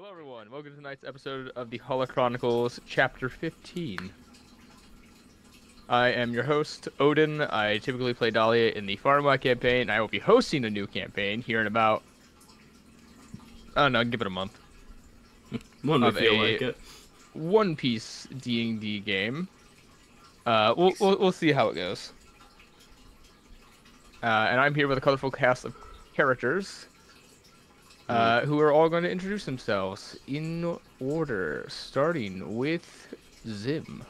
Hello everyone, welcome to tonight's episode of the Holochronicles, Chapter 15. I am your host, Odin. I typically play Dahlia in the Farmwide campaign. I will be hosting a new campaign here in about, I don't know, give it a month. One would feel like it. One Piece D&D game. We'll see how it goes. And I'm here with a colorful cast of characters. Who are all going to introduce themselves in order, starting with Zim.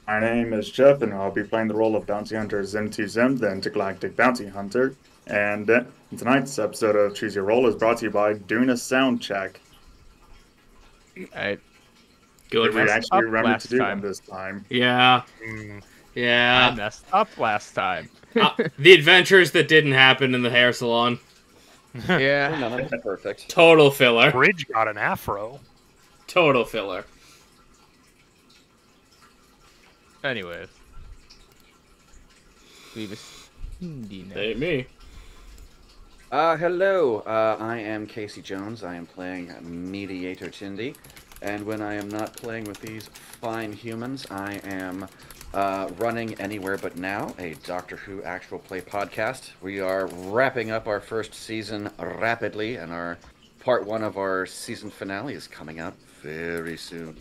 My name is Jeff, and I'll be playing the role of Bounty Hunter Zim T. Zim, the Intergalactic Bounty Hunter. And tonight's episode of Choose Your Roll is brought to you by doing a sound check. I Good. We actually remembered last to do time. one this time. Yeah. I Yeah. messed up last time. The adventures that didn't happen in the hair salon. Yeah. None of it's perfect. Total filler. Bridge got an afro. Total filler. Anyways. Leave us Tyndi next. Ain't me. Hello, I am Casey Jones. I am playing Mediator Tyndi. And when I am not playing with these fine humans, I am running Anywhere But Now, a Doctor Who actual play podcast. We are wrapping up our first season rapidly, and our part one of our season finale is coming out very soon.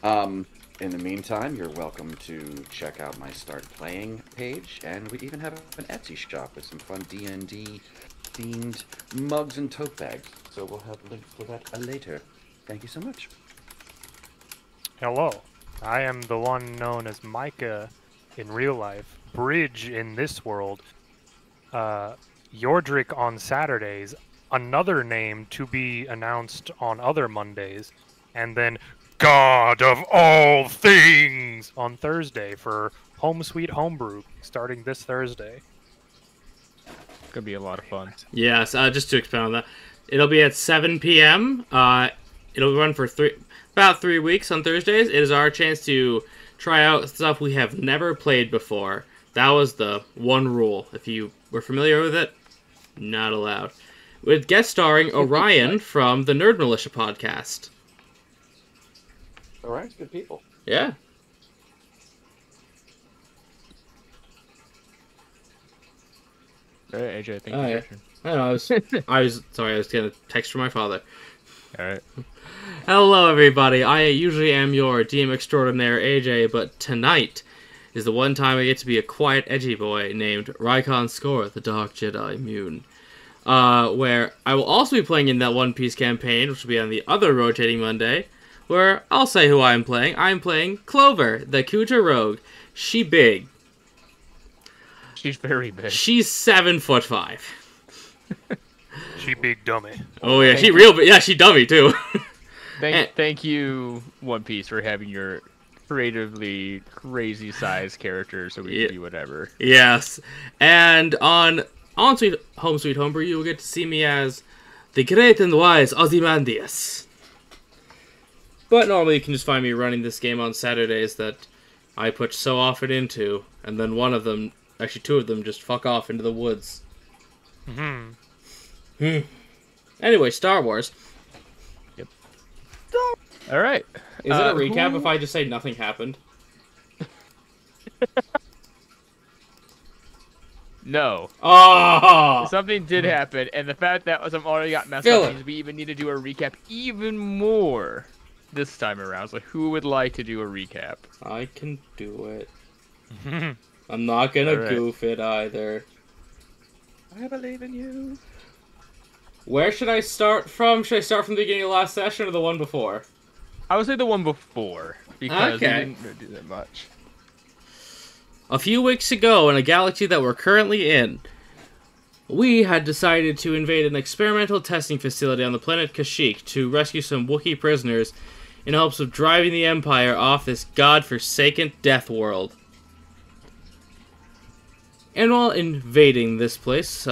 In the meantime, you're welcome to check out my Start Playing page, and we even have an Etsy shop with some fun D&D themed mugs and tote bags. So we'll have links for that later. Thank you so much. Hello, I am the one known as Micah in real life, Bridge in this world, Yordrick on Saturdays, another name to be announced on other Mondays, and then God of All Things on Thursday for Home Sweet Homebrew, starting this Thursday. Gonna be a lot of fun. Yes, just to expound on that. It'll be at 7 p.m. It'll run for about 3 weeks on Thursdays. It is our chance to try out stuff we have never played before. That was the one rule. If you were familiar with it, not allowed. With guest starring Orion from the Nerd Militia podcast. All right, good people. Yeah. All right, AJ, thank you. Oh, yeah. I don't know, I was getting a text from my father. All right. Hello, everybody. I usually am your DM extraordinaire, AJ, but tonight is the one time I get to be a quiet, edgy boy named Rykon Skor, the Dark Jedi Mune. Where I will also be playing in that One Piece campaign, which will be on the other rotating Monday, where I'll say who I'm playing. I'm playing Clover, the Kuja Rogue. She big. She's very big. She's 7'5". She big dummy. Oh yeah, Thank she you. real big. Yeah, she dummy too. Thank you, One Piece, for having your creatively crazy size character so we can do whatever. Yes, and on Home Sweet Homebrew, you will get to see me as the great and wise Ozymandias. But normally you can just find me running this game on Saturdays that I put so often into, and then one of them, actually two of them, just fuck off into the woods. Anyway, Star Wars. Yep. All right. Is it a recap if I just say nothing happened? No. Oh! Something did happen, and the fact that some already got messed Fill up it. means we even need to do a recap even more this time around. So who would like to do a recap? I can do it. I'm not gonna All right. goof it either. I believe in you. Where should I start from? Should I start from the beginning of last session or the one before? I would say the one before, because we Okay. didn't really do that much. A few weeks ago, in a galaxy that we're currently in, we had decided to invade an experimental testing facility on the planet Kasyyyk to rescue some Wookiee prisoners in hopes of driving the Empire off this godforsaken death world. And while invading this place,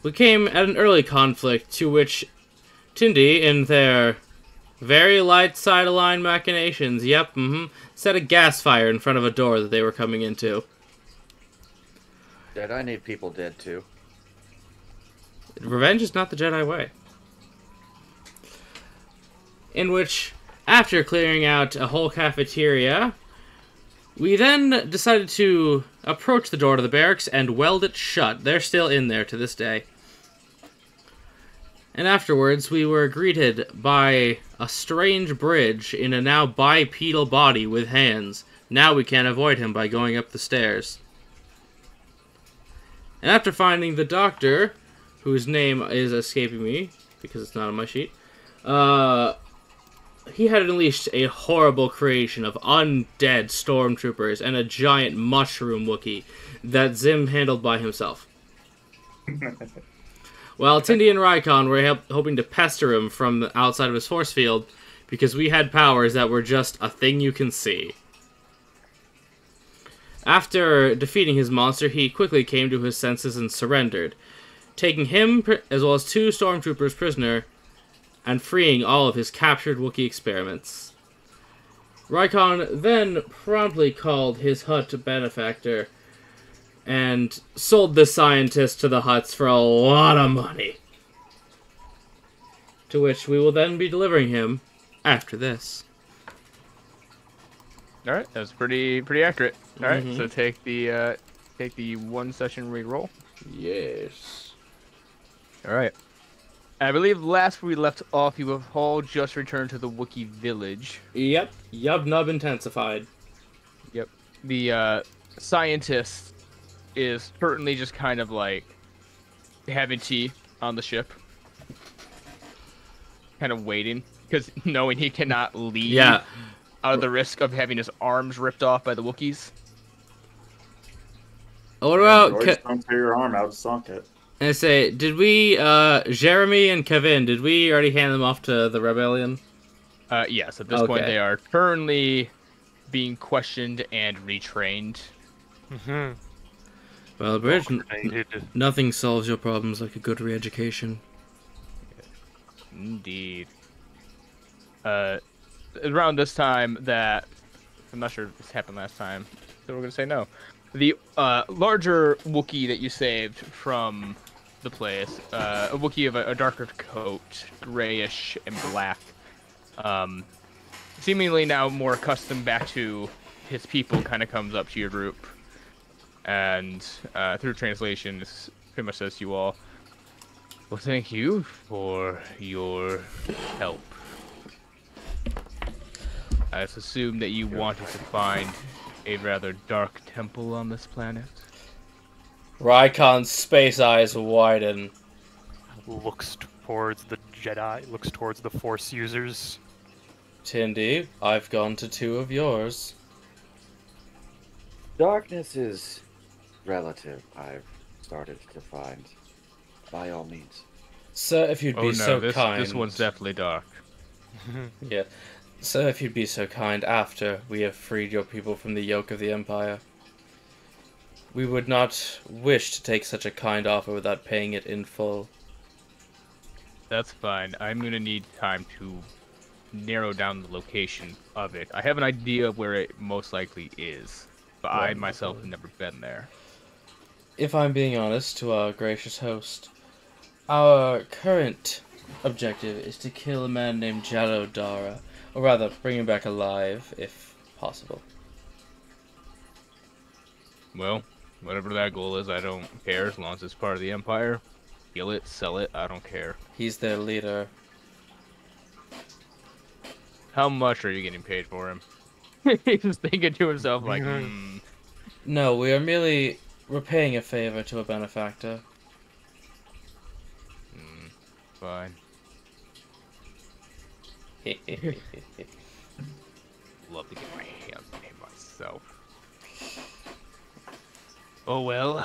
we came at an early conflict to which Tyndi, in their very light side-aligned machinations, set a gas fire in front of a door that they were coming into. Dead, I need people dead too. Revenge is not the Jedi way. in which, after clearing out a whole cafeteria, we then decided to approach the door to the barracks and weld it shut. They're still in there to this day. And afterwards, we were greeted by a strange bridge in a now bipedal body with hands. Now we can't avoid him by going up the stairs. And after finding the doctor, whose name is escaping me, because it's not on my sheet, he had unleashed a horrible creation of undead stormtroopers and a giant mushroom Wookiee that Zim handled by himself. While Tyndi and Rykon were hoping to pester him from the outside of his force field, because we had powers that were just a thing you can see. After defeating his monster, he quickly came to his senses and surrendered, taking him as well as 2 stormtroopers prisoner and freeing all of his captured Wookiee experiments. Rykon then promptly called his Hutt benefactor and sold the scientist to the Hutts for a lot of money. To which we will then be delivering him after this. All right, that was pretty accurate. All right, so take the 1 session reroll. Yes. All right. I believe last we left off, you have all just returned to the Wookiee village. Yep. Yub Nub intensified. Yep. The scientist is currently just kind of like having tea on the ship, kind of waiting because knowing he cannot leave. Yeah. Out of the risk of having his arms ripped off by the Wookiees. What about... Don't tear your arm out of socket. I say, did we, Jeremy and Kevin, did we already hand them off to the rebellion? Yes, at this point they are currently being questioned and retrained. Mm-hmm. Well, Bridge, nothing solves your problems like a good re-education. Indeed. Around this time that... I'm not sure if this happened last time, so we're going to say no. The larger Wookiee that you saved from the place, a Wookiee of a darker coat, grayish and black, seemingly now more accustomed back to his people, kind of comes up to your group, and through translation, this pretty much says to you all, well, thank you for your help. I assume that you wanted to find a rather dark temple on this planet. Rykon's space eyes widen. Looks towards the Jedi, looks towards the Force users. Tyndi, I've gone to 2 of yours. Darkness is relative, I've started to find. By all means. Sir, if you'd be kind... this one's definitely dark. Yeah. Sir, if you'd be so kind, after we have freed your people from the yoke of the Empire, we would not wish to take such a kind offer without paying it in full. That's fine. I'm going to need time to narrow down the location of it. I have an idea of where it most likely is, but I myself have never been there. If I'm being honest to our gracious host, our current objective is to kill a man named Jallo Dara. Or rather, bring him back alive, if possible. Well, whatever that goal is, I don't care. As long as it's part of the Empire. Kill it, sell it, I don't care. He's their leader. How much are you getting paid for him? He's thinking to himself like, No, we are merely repaying a favor to a benefactor. Fine. Love to get my hands on him myself. Oh well,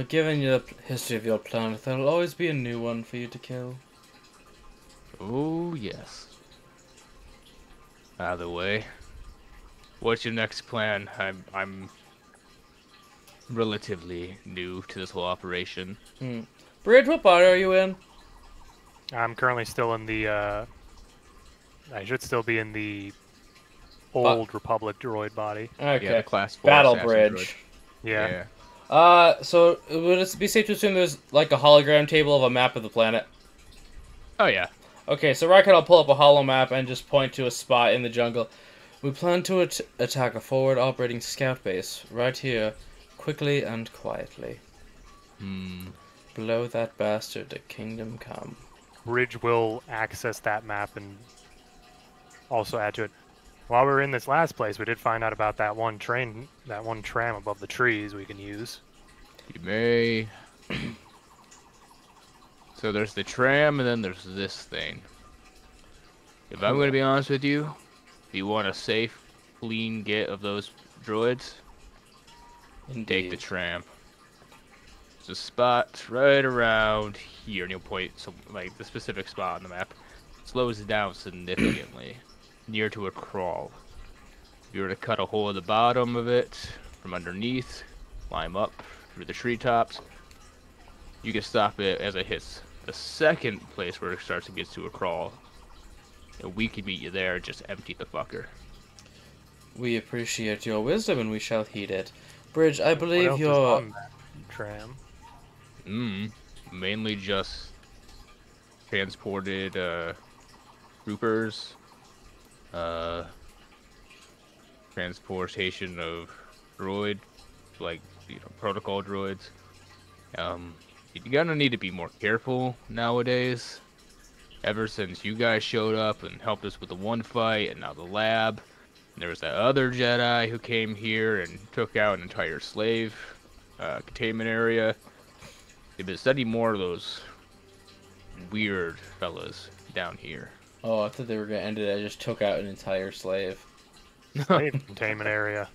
given the history of your planet, there'll always be a new one for you to kill. Oh yes. Either way, what's your next plan? I'm relatively new to this whole operation. Bridge, what body are you in? I'm currently still in the, I should still be in the old Republic droid body. Okay. Yeah, the Class 4 Battle assassin Bridge. Yeah. So would it be safe to assume there's like a hologram table of a map of the planet? Oh yeah. Okay, so Raikkonen will pull up a holo map and just point to a spot in the jungle. We plan to attack a forward operating scout base right here, quickly and quietly. Blow that bastard to kingdom come. Bridge will access that map and also add to it. While we were in this last place, we did find out about that one tram above the trees we can use. You may. So there's the tram, and then there's this thing. If I'm going to be honest with you, if you want a safe, clean get of those droids, take the tram. There's a spot right around here, and you'll point some, like the specific spot on the map. Slows it down significantly, near to a crawl. If you were to cut a hole at the bottom of it from underneath, climb up through the treetops, you can stop it as it hits the second place where it starts to get to a crawl. And we can meet you there, just empty the fucker. We appreciate your wisdom and we shall heed it. Bridge, I What believe else is you're... on that tram? Mainly just transported troopers, transportation of droid, like, you know, protocol droids. You're gonna need to be more careful nowadays. Ever since you guys showed up and helped us with the one fight, and now the lab, and there was that other Jedi who came here and took out an entire slave containment area. They've been studying more of those weird fellas down here. Oh, I thought they were going to end it. I just took out an entire slave. Slave containment area.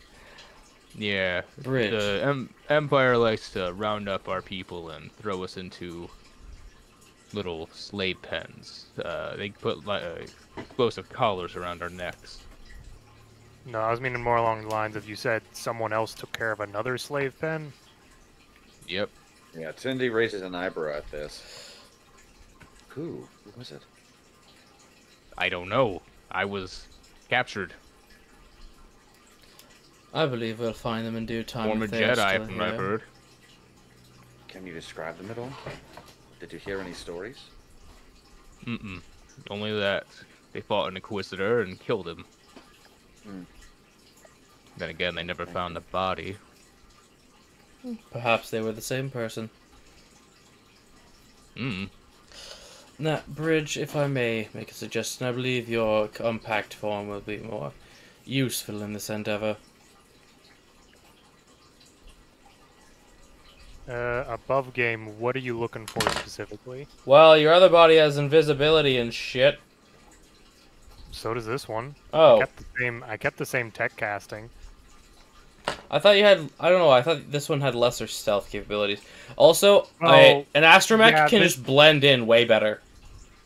Yeah, Bridge. the Empire likes to round up our people and throw us into little slave pens. They put explosive collars around our necks. No, I was meaning more along the lines of you said someone else took care of another slave pen. Yep. Yeah, Tyndi raises an eyebrow at this. Who? Who was it? I don't know. I was captured. I believe we'll find them in due time. Former if they are Jedi, still from what I've here. heard. Can you describe them at all? Did you hear any stories? Only that they fought an Inquisitor and killed him. Then again, they never found the body. Perhaps they were the same person. Now, Bridge, if I may make a suggestion, I believe your compact form will be more useful in this endeavor. Above game, what are you looking for specifically? Well, your other body has invisibility and shit. So does this one. Oh. I kept the same tech casting. I thought you had... I don't know, I thought this one had lesser stealth capabilities. Also, Oh, an astromech yeah, can this- just blend in way better.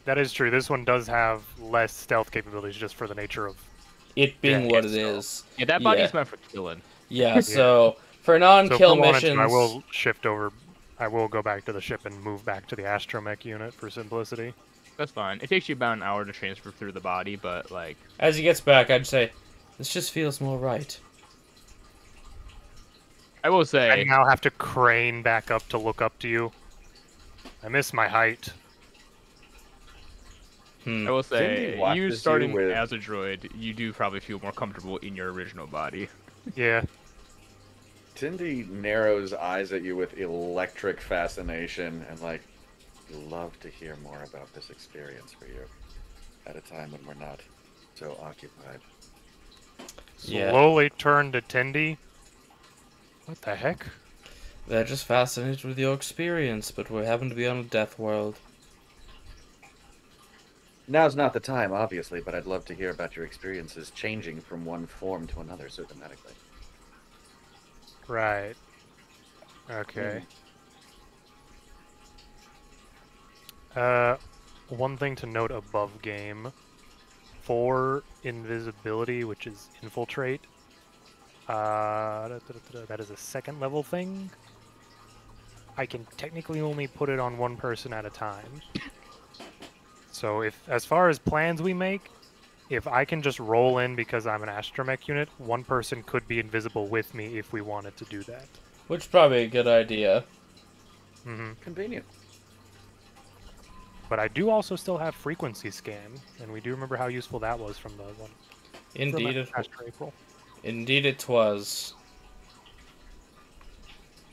That is true. This one does have less stealth capabilities just for the nature of... It being Yeah, what it's it stealth. is. Yeah, that body's meant for killing. Yeah, so for So non-kill if we wanted missions... to, I will shift over. I will go back to the ship and move back to the astromech unit for simplicity. That's fine. It takes you about an hour to transfer through the body, but, like... As he gets back, I'd say, this just feels more right. I will I say... now have to crane back up to look up to you. I miss my height. I will say, Tyndi watches you you starting with- as a droid, you do probably feel more comfortable in your original body. Yeah. Tyndi narrows eyes at you with electric fascination and like, love to hear more about this experience for you at a time when we're not so occupied. Yeah. Slowly turn to Tyndi. What the heck? They're just fascinated with your experience, but we happen to be on a death world. Now's not the time, obviously, but I'd love to hear about your experiences changing from one form to another so dramatically. Right. Okay. One thing to note above game, for invisibility, which is infiltrate, that is a second level thing. I can technically only put it on one person at a time. So if, as far as plans we make, if I can just roll in because I'm an astromech unit, one person could be invisible with me if we wanted to do that. Which is probably a good idea. Mm-hmm. Convenient. But I do also still have frequency scan, and we do remember how useful that was from the one. Indeed, From Astro April. indeed it was.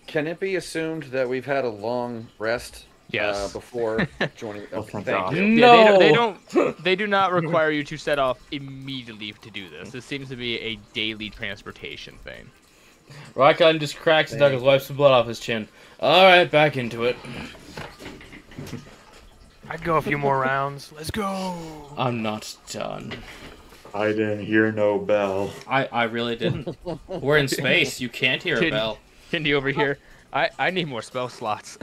Can it be assumed that we've had a long rest Yes. before joining? Oh, Okay, thank thank God. you. Yeah, they No! don't. They do not require you to set off immediately to do this. This seems to be a daily transportation thing. Raikkonen just cracks his knuckles, wipes some blood off his chin. Alright, back into it. I'd go a few more rounds. Let's go. I'm not done. I didn't hear no bell. I really didn't. We're in space. You can't hear a Tindy- bell. Tindy over here. I need more spell slots.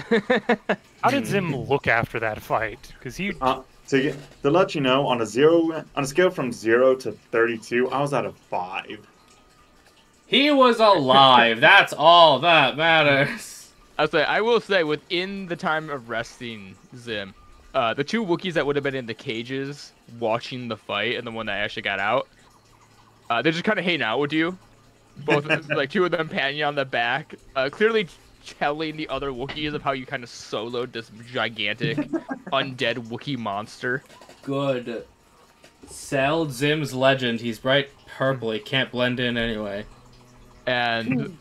How did Zim look after that fight? Because he. To let you know, on a scale from 0 to 32, I was at a 5. He was alive. That's all that matters. I will say, within the time of resting Zim, the two Wookiees that would have been in the cages watching the fight and the one that actually got out, they're just kind of hanging out with you. Both, like, two of them patting you on the back, clearly telling the other Wookiees of how you kind of soloed this gigantic undead Wookiee monster. Good. Sell Zim's legend. He's bright purple. He can't blend in anyway. And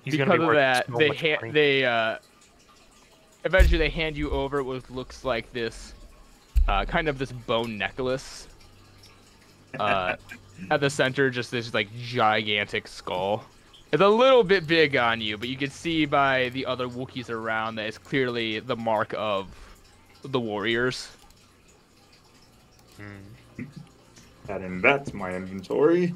He's because gonna be of worth that, so they much money. eventually they hand you over what looks like this kind of this bone necklace. At the center, just this like gigantic skull. It's a little bit big on you, but you can see by the other Wookiees around that it's clearly the mark of the warriors. Adding that to my inventory.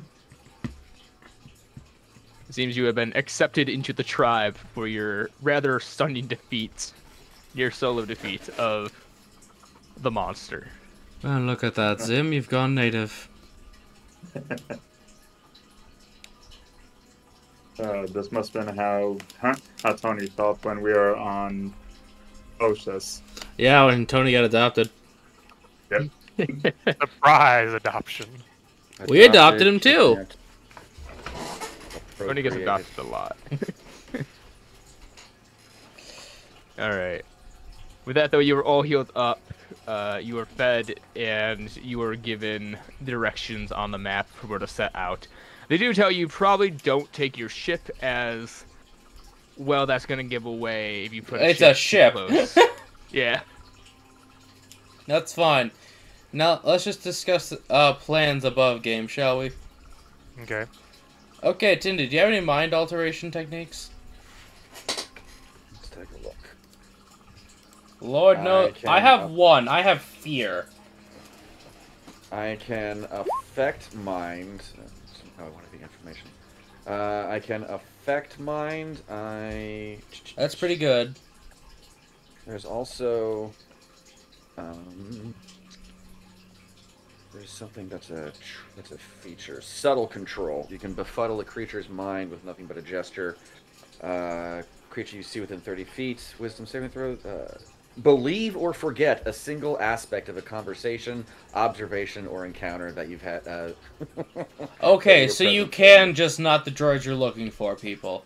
It seems you have been accepted into the tribe for your rather stunning defeat, your solo defeat of the monster. Well, look at that, Zim. You've gone native. This must have been how Tony felt when we were on Oshus. Yeah, when Tony got adopted. Yep. Surprise adoption. We adopted him too. Tony gets adopted a lot. Alright. With that, though, you were all healed up, you were fed, and you were given directions on the map for where to set out. They do tell you probably don't take your ship, as well that's going to give away if you put It's a ship. close. Yeah. That's fine. Now, let's just discuss plans above game, shall we? Okay. Okay, Tyndi, do you have any mind alteration techniques? Let's take a look. Lord, no. I have one. I have fear. I can affect mind. Oh, I wanted the information. I can affect mind. That's pretty good. There's also there's something that's a feature. Subtle control. You can befuddle a creature's mind with nothing but a gesture. Creature you see within 30 feet. Wisdom saving throw. Believe or forget a single aspect of a conversation, observation, or encounter that you've had. Okay, so you can, just not the droids you're looking for, people.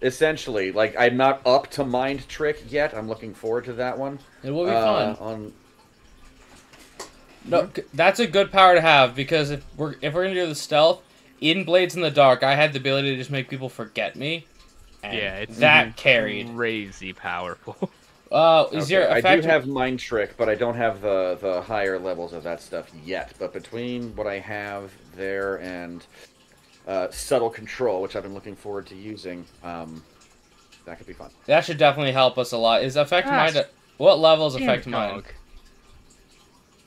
Essentially, like, I'm not up to mind trick yet. I'm looking forward to that one. It will be fun. Hmm? No, that's a good power to have, because if we're gonna do the stealth, in Blades in the Dark, I had the ability to just make people forget me. And Yeah, it's that carried. crazy powerful. Is your I effect... do have mind trick, but I don't have the higher levels of that stuff yet. But between what I have there and subtle control, which I've been looking forward to using, that could be fun. That should definitely help us a lot. Is affect mind? What level is affect mind?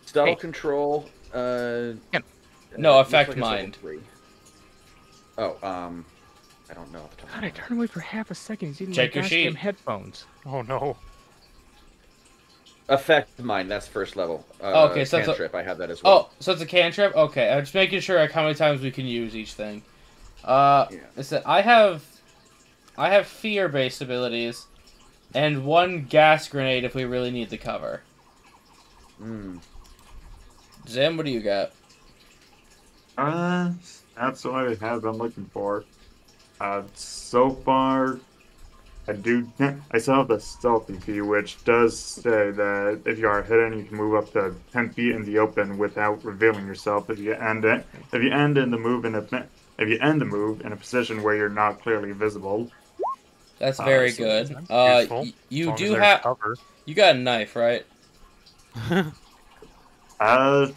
Subtle Hey. control. No, affect looks like mind. it's level 3. Oh, I don't know. Off the top of God, my I head. turned away for half a second. He's eating Check my your sheet. goddamn headphones. Oh no. Affect mind. That's first level. Okay, so that's a- cantrip. I have that as well. Oh, so it's a cantrip? Okay, I'm just making sure like how many times we can use each thing. Yeah. Listen, I have fear-based abilities, and one gas grenade if we really need the cover. Hmm. Zim, what do you got? That's what I have been looking for. So far, I still have the stealthy key, which does say that if you are hidden, you can move up to 10 feet in the open without revealing yourself. If you end the move in a position where you're not clearly visible. That's very So good. Useful. As You long as do there's have. cover. You got a knife, right? I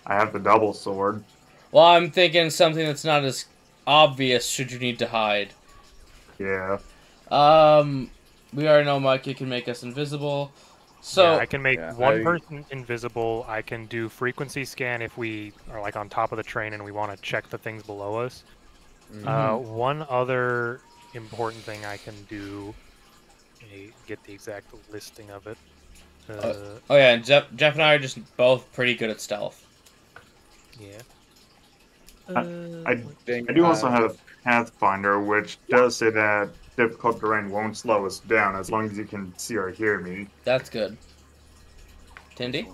have the double sword. Well, I'm thinking something that's not as obvious should you need to hide. Yeah. We already know Mikey can make us invisible. So Yeah, I can make Yeah, one person invisible. I can do frequency scan if we are like on top of the train and we want to check the things below us. One other important thing I can do. Let me get the exact listing of it. oh yeah, and Jeff and I are just both pretty good at stealth. Yeah. I do also have Pathfinder, which does say that difficult terrain won't slow us down as long as you can see or hear me. That's good. Tyndi?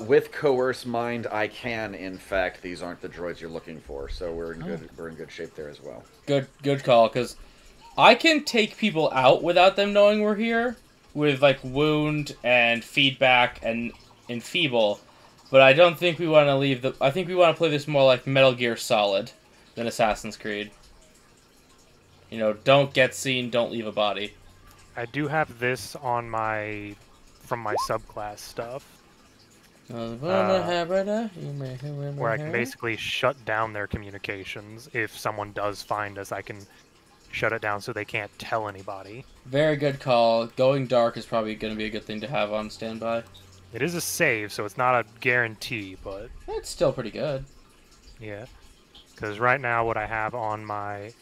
With coerce mind, I can. In fact, these aren't the droids you're looking for, so we're in good shape there as well. Good call, because I can take people out without them knowing we're here, with like wound and feedback and enfeeble. But I don't think we want to leave the. I think we want to play this more like Metal Gear Solid than Assassin's Creed. You know, don't get seen, don't leave a body. I do have this on from my subclass stuff, where I can basically shut down their communications. If someone does find us, I can shut it down so they can't tell anybody. Very good call. Going dark is probably going to be a good thing to have on standby. It is a save, so it's not a guarantee, but It's still pretty good. yeah. Because right now, what I have on my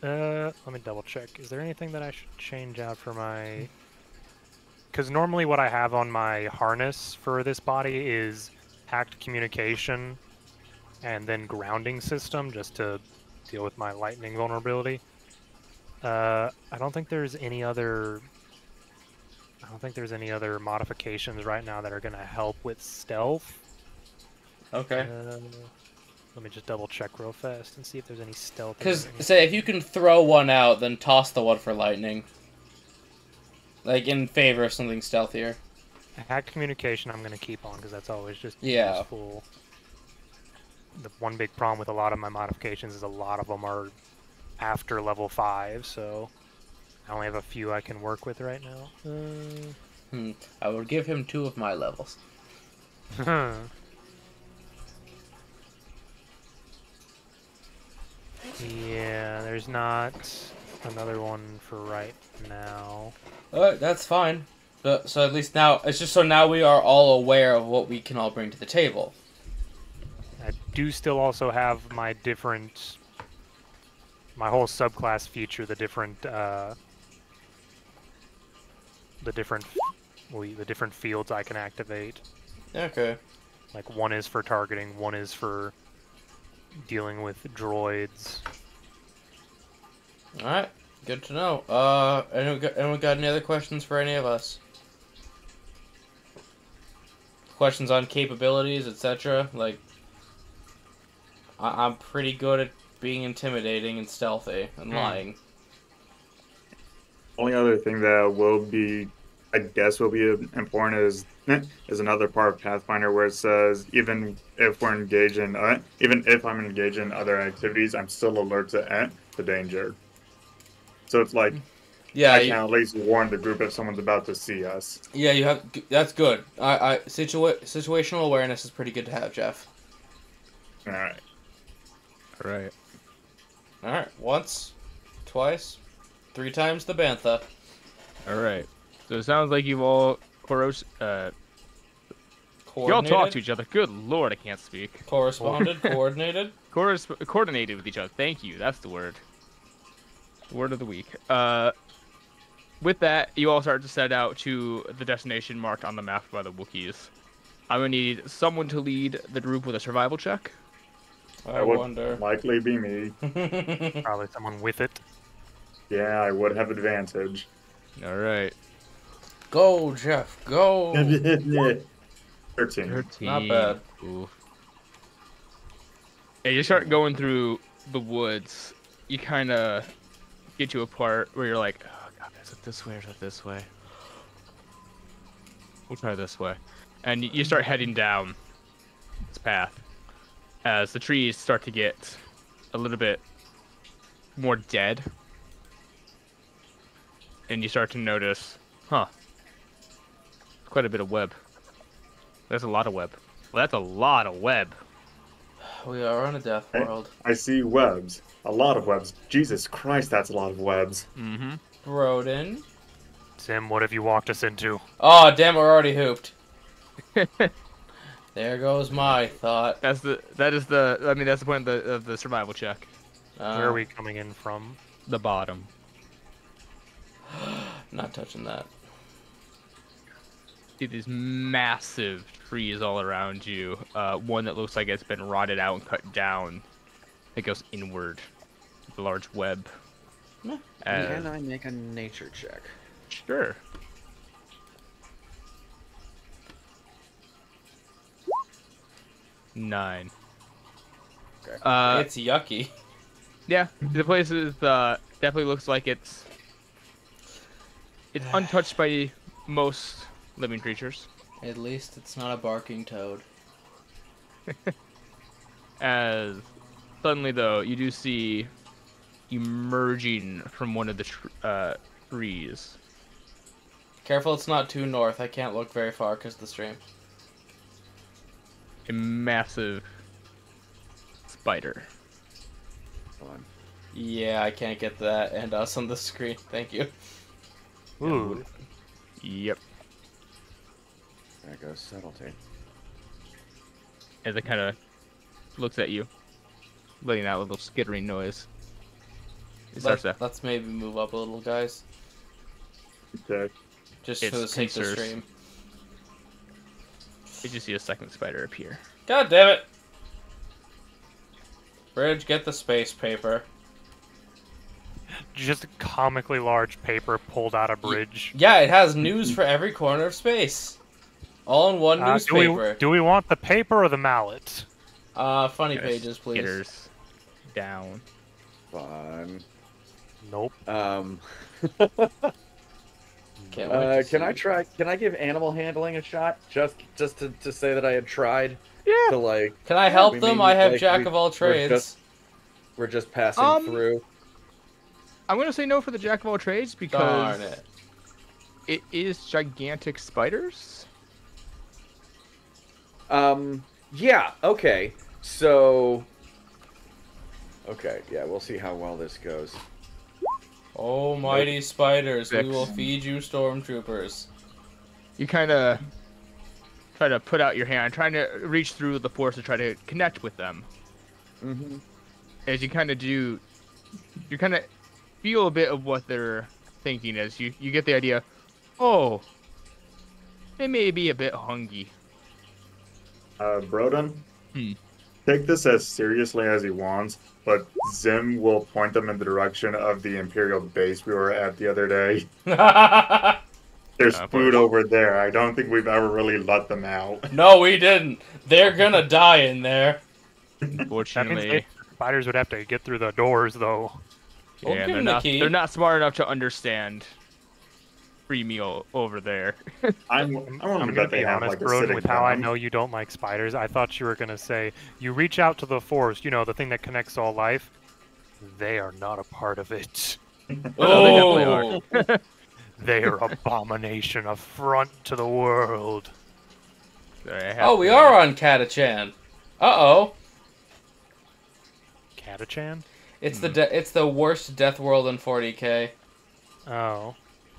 let me double check. Is there anything that I should change out for my? Because normally what I have on my harness for this body is hacked communication and then grounding system just to deal with my lightning vulnerability. I don't think there's any other modifications right now that are going to help with stealth. Okay. Let me just double check real fast and see if there's any stealth. Because, say, if you can throw one out, then toss the one for lightning. Like, in favor of something stealthier. Hacked communication I'm going to keep on, because that's always just Yeah. useful. The one big problem with a lot of my modifications is a lot of them are after level 5, so I only have a few I can work with right now. I will give him 2 of my levels. Yeah, there's not another one for right now. Alright, that's fine. So at least now, it's just so now we are all aware of what we can all bring to the table. I do still also have my whole subclass feature, the different fields I can activate. Okay. Like one is for targeting, one is for dealing with droids. Alright, good to know. Anyone got any other questions for any of us? Questions on capabilities, etc.? Like, I'm pretty good at being intimidating and stealthy and lying. Only other thing that will be important is another part of Pathfinder where it says even if I'm engaged in other activities, I'm still alert to danger. So it's like Yeah, I can at least warn the group if someone's about to see us. yeah, you have. That's good. Situational awareness is pretty good to have, Jeff. All right. All right, once, twice, 3 times the bantha. All right. So it sounds like you've all you all talk to each other. Good lord, I can't speak. Corresponded, coordinated. Coordinated with each other. Thank you. That's the word. The word of the week. With that, you all start to set out to the destination marked on the map by the Wookiees. I'm gonna need someone to lead the group with a survival check. I wonder. Likely be me. Probably someone with it. Yeah, I would have advantage. All right. Go, Jeff, go. 13. Not bad. Ooh. Yeah, you start going through the woods. You kind of get to a part where you're like, oh god, is it this way or is it this way? We'll try this way. And you start heading down this path as the trees start to get a little bit more dead. And you start to notice, quite a bit of web. There's a lot of web. Well, that's a lot of web. We are on a death world. I see webs. A lot of webs. Jesus Christ, that's a lot of webs. Mm-hmm. Broden. Sim, what have you walked us into? Oh, damn, we're already hooped. There goes my thought. That's the point of the survival check. Where are we coming in from? The bottom. Not touching that. See these massive trees all around you. One that looks like it's been rotted out and cut down. It goes inward. The large web. Can I make a nature check? Sure. Nine. Okay. It's yucky. Yeah, the place is definitely looks like it's untouched by most living creatures. At least it's not a barking toad. As suddenly, though, you do see emerging from one of the trees. Careful it's not too north. I can't look very far because of the stream. A massive spider. Fun. Yeah, I can't get that and us on the screen. Thank you. Ooh. Yep. There goes subtlety. As it kind of looks at you, letting out a little skittering noise. It starts to... Let's maybe move up a little, guys. Okay. Just It's for the sake of the pincers. stream. You just see a second spider appear. God damn it! Bridge, get the space paper. Just comically large paper pulled out of bridge. Yeah, it has news for every corner of space. All in one newspaper. Do we want the paper or the mallet? Funny Yes, pages, please. Skitters down. Fun. Nope. Can't wait to Can see. I try? Can I give animal handling a shot? Just to say that I had tried. Yeah. To like. Can I help we them? mean, I have like, jack of all trades. We're just passing through. I'm gonna say no for the jack of all trades because Darn it. it is gigantic spiders. Yeah. Okay. So. Okay. Yeah. We'll see how well this goes. Oh, mighty spiders, we 6. will feed you, stormtroopers. You kind of try to put out your hand, trying to reach through the force to try to connect with them. Mm-hmm. As you kind of do, you kind of feel a bit of what they're thinking as you get the idea, oh, they may be a bit hungry. Broden? Hmm. Take this as seriously as he wants, but Zim will point them in the direction of the Imperial base we were at the other day. There's food over there. I don't think we've ever really let them out. No, we didn't. They're gonna die in there. That means Unfortunately, spiders would have to get through the doors, though. We'll yeah, give them the key. they're not smart enough to understand free meal over there. I'm willing to gonna bet they be have honest, like a Broden, sitting with how I down. know you don't like spiders. I thought you were gonna say you reach out to the force, you know, the thing that connects all life. They are not a part of it. Oh, they definitely are. They are abomination, affront to the world. Oh, we are on Katachan. Uh-oh. Katachan? It's it's the worst death world in 40k. Oh.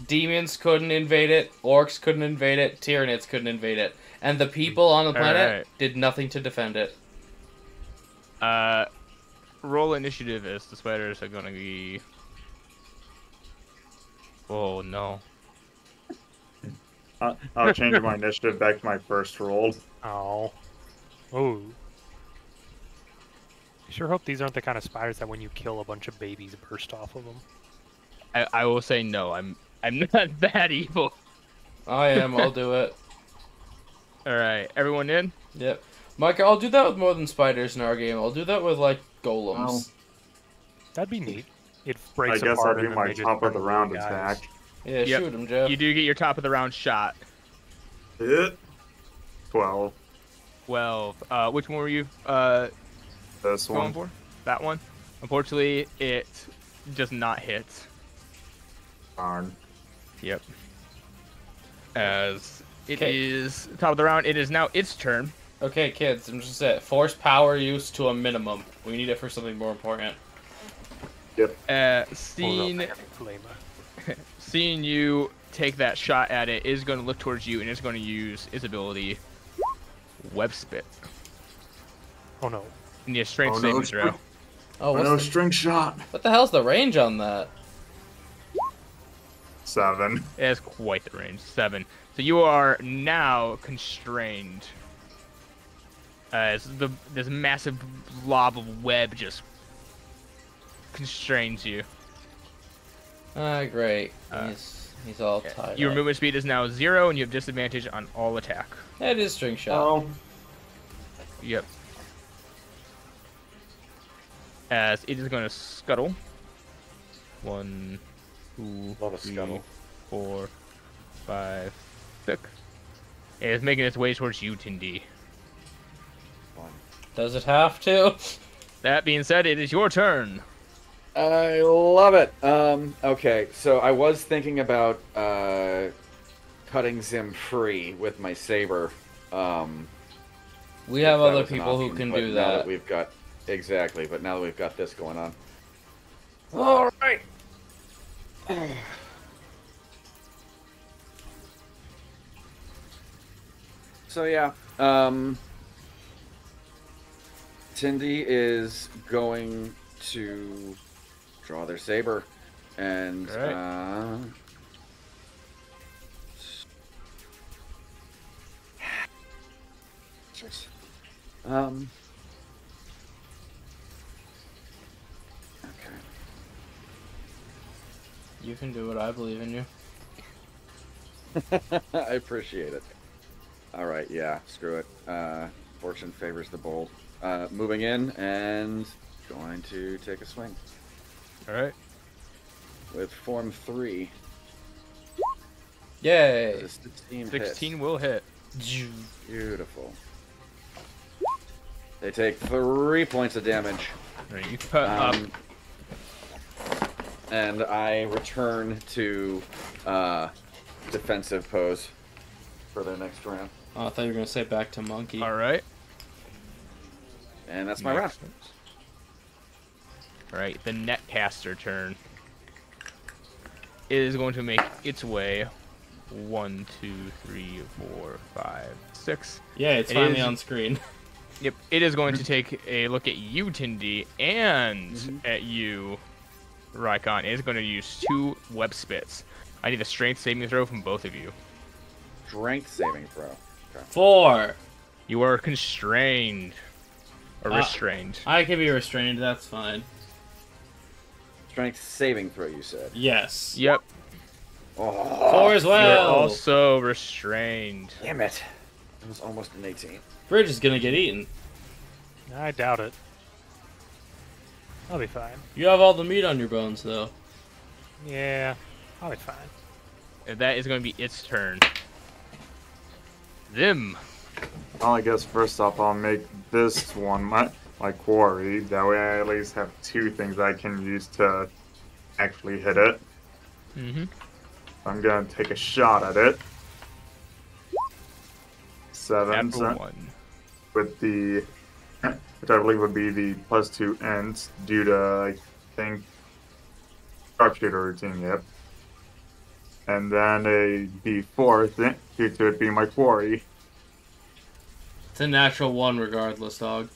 Demons couldn't invade it, orcs couldn't invade it, Tyranids couldn't invade it. And the people on the planet Alright. did nothing to defend it. Roll initiative as the spiders are gonna be. Oh no. I'll change my initiative back to my first roll. Oh. Ooh. I sure hope these aren't the kind of spiders that when you kill a bunch of babies burst off of them. I will say no. I'm not that evil. I am, I'll do it. All right, everyone in? Yep. Micah, I'll do that with more than spiders in our game. I'll do that with, like, golems. That'd be neat. it I breaks guess apart. I'll do and then my they just top of turn the blue round guys. attack. Yeah, Yep. shoot him, Jeff. You do get your top of the round shot. 12. 12. Which one were you This going one. for? That one? Unfortunately, it does not hit. Darn. Yep. As it Okay. is top of the round, it is now its turn. Okay, kids, I'm just saying, force power use to a minimum. We need it for something more important. Yep. Seeing Flamer. seeing you take that shot at it, is going to look towards you and is going to use its ability, Web Spit. Oh no. You need a strength Oh, no, saving throw. Oh, what's no, the, string shot. what the hell's the range on that? 7. It has quite the range. 7. So you are now constrained. As this massive blob of web just constrains you. Ah, great. He's all Yeah. tied Your up. movement speed is now 0, and you have disadvantage on all attack. That is string shot. Oh. Yep. As it is going to scuttle. 1, 2, Love a 3, scuttle. 4, 5, 6. It is making its way towards you, Tyndi. Does it have to? That being said, it is your turn. I love it. Okay, so I was thinking about cutting Zim free with my saber. We have That other was an people who option, can but do now that. we've got exactly, but now that we've got this going on. All right. So yeah, Tyndi is going to draw their saber, and Alright. Okay. You can do it. I believe in you. I appreciate it. All right, yeah, screw it. Fortune favors the bold. Moving in and going to take a swing All right. with form 3. Yay! Does 16 16 will hit. hit. Beautiful. They take 3 points of damage. All right, you can put up. And I return to defensive pose for their next round. Oh, I thought you were gonna say back to monkey. All right. And that's my round. Makes sense. All right, the netcaster turn. It is going to make its way 1, 2, 3, 4, 5, 6. Yeah, it's It finally is- on screen. Yep, it is going to take a look at you, Tyndi, and at you, Rykon. It is going to use 2 web spits. I need a strength saving throw from both of you. Strength saving throw. Okay. 4. You are constrained. Or Ah. restrained. I can be restrained. That's fine. Strength saving throw, you said. Yes. Yep. 4 as You are well. also restrained. Damn it. It was almost an 18. Bridge is gonna get eaten. I doubt it. I'll be fine. You have all the meat on your bones, though. Yeah, I'll be fine. And that is going to be its turn. Zim. Well, I guess first off, I'll make this one my quarry. That way I at least have 2 things I can use to actually hit it. Mm-hmm. I'm going to take a shot at it. 7. Natural 1. With the, which I believe would be the +2 int due to, I think, sharpshooter routine, yep. And then a D4 due to it being my quarry. It's a natural 1 regardless, dog.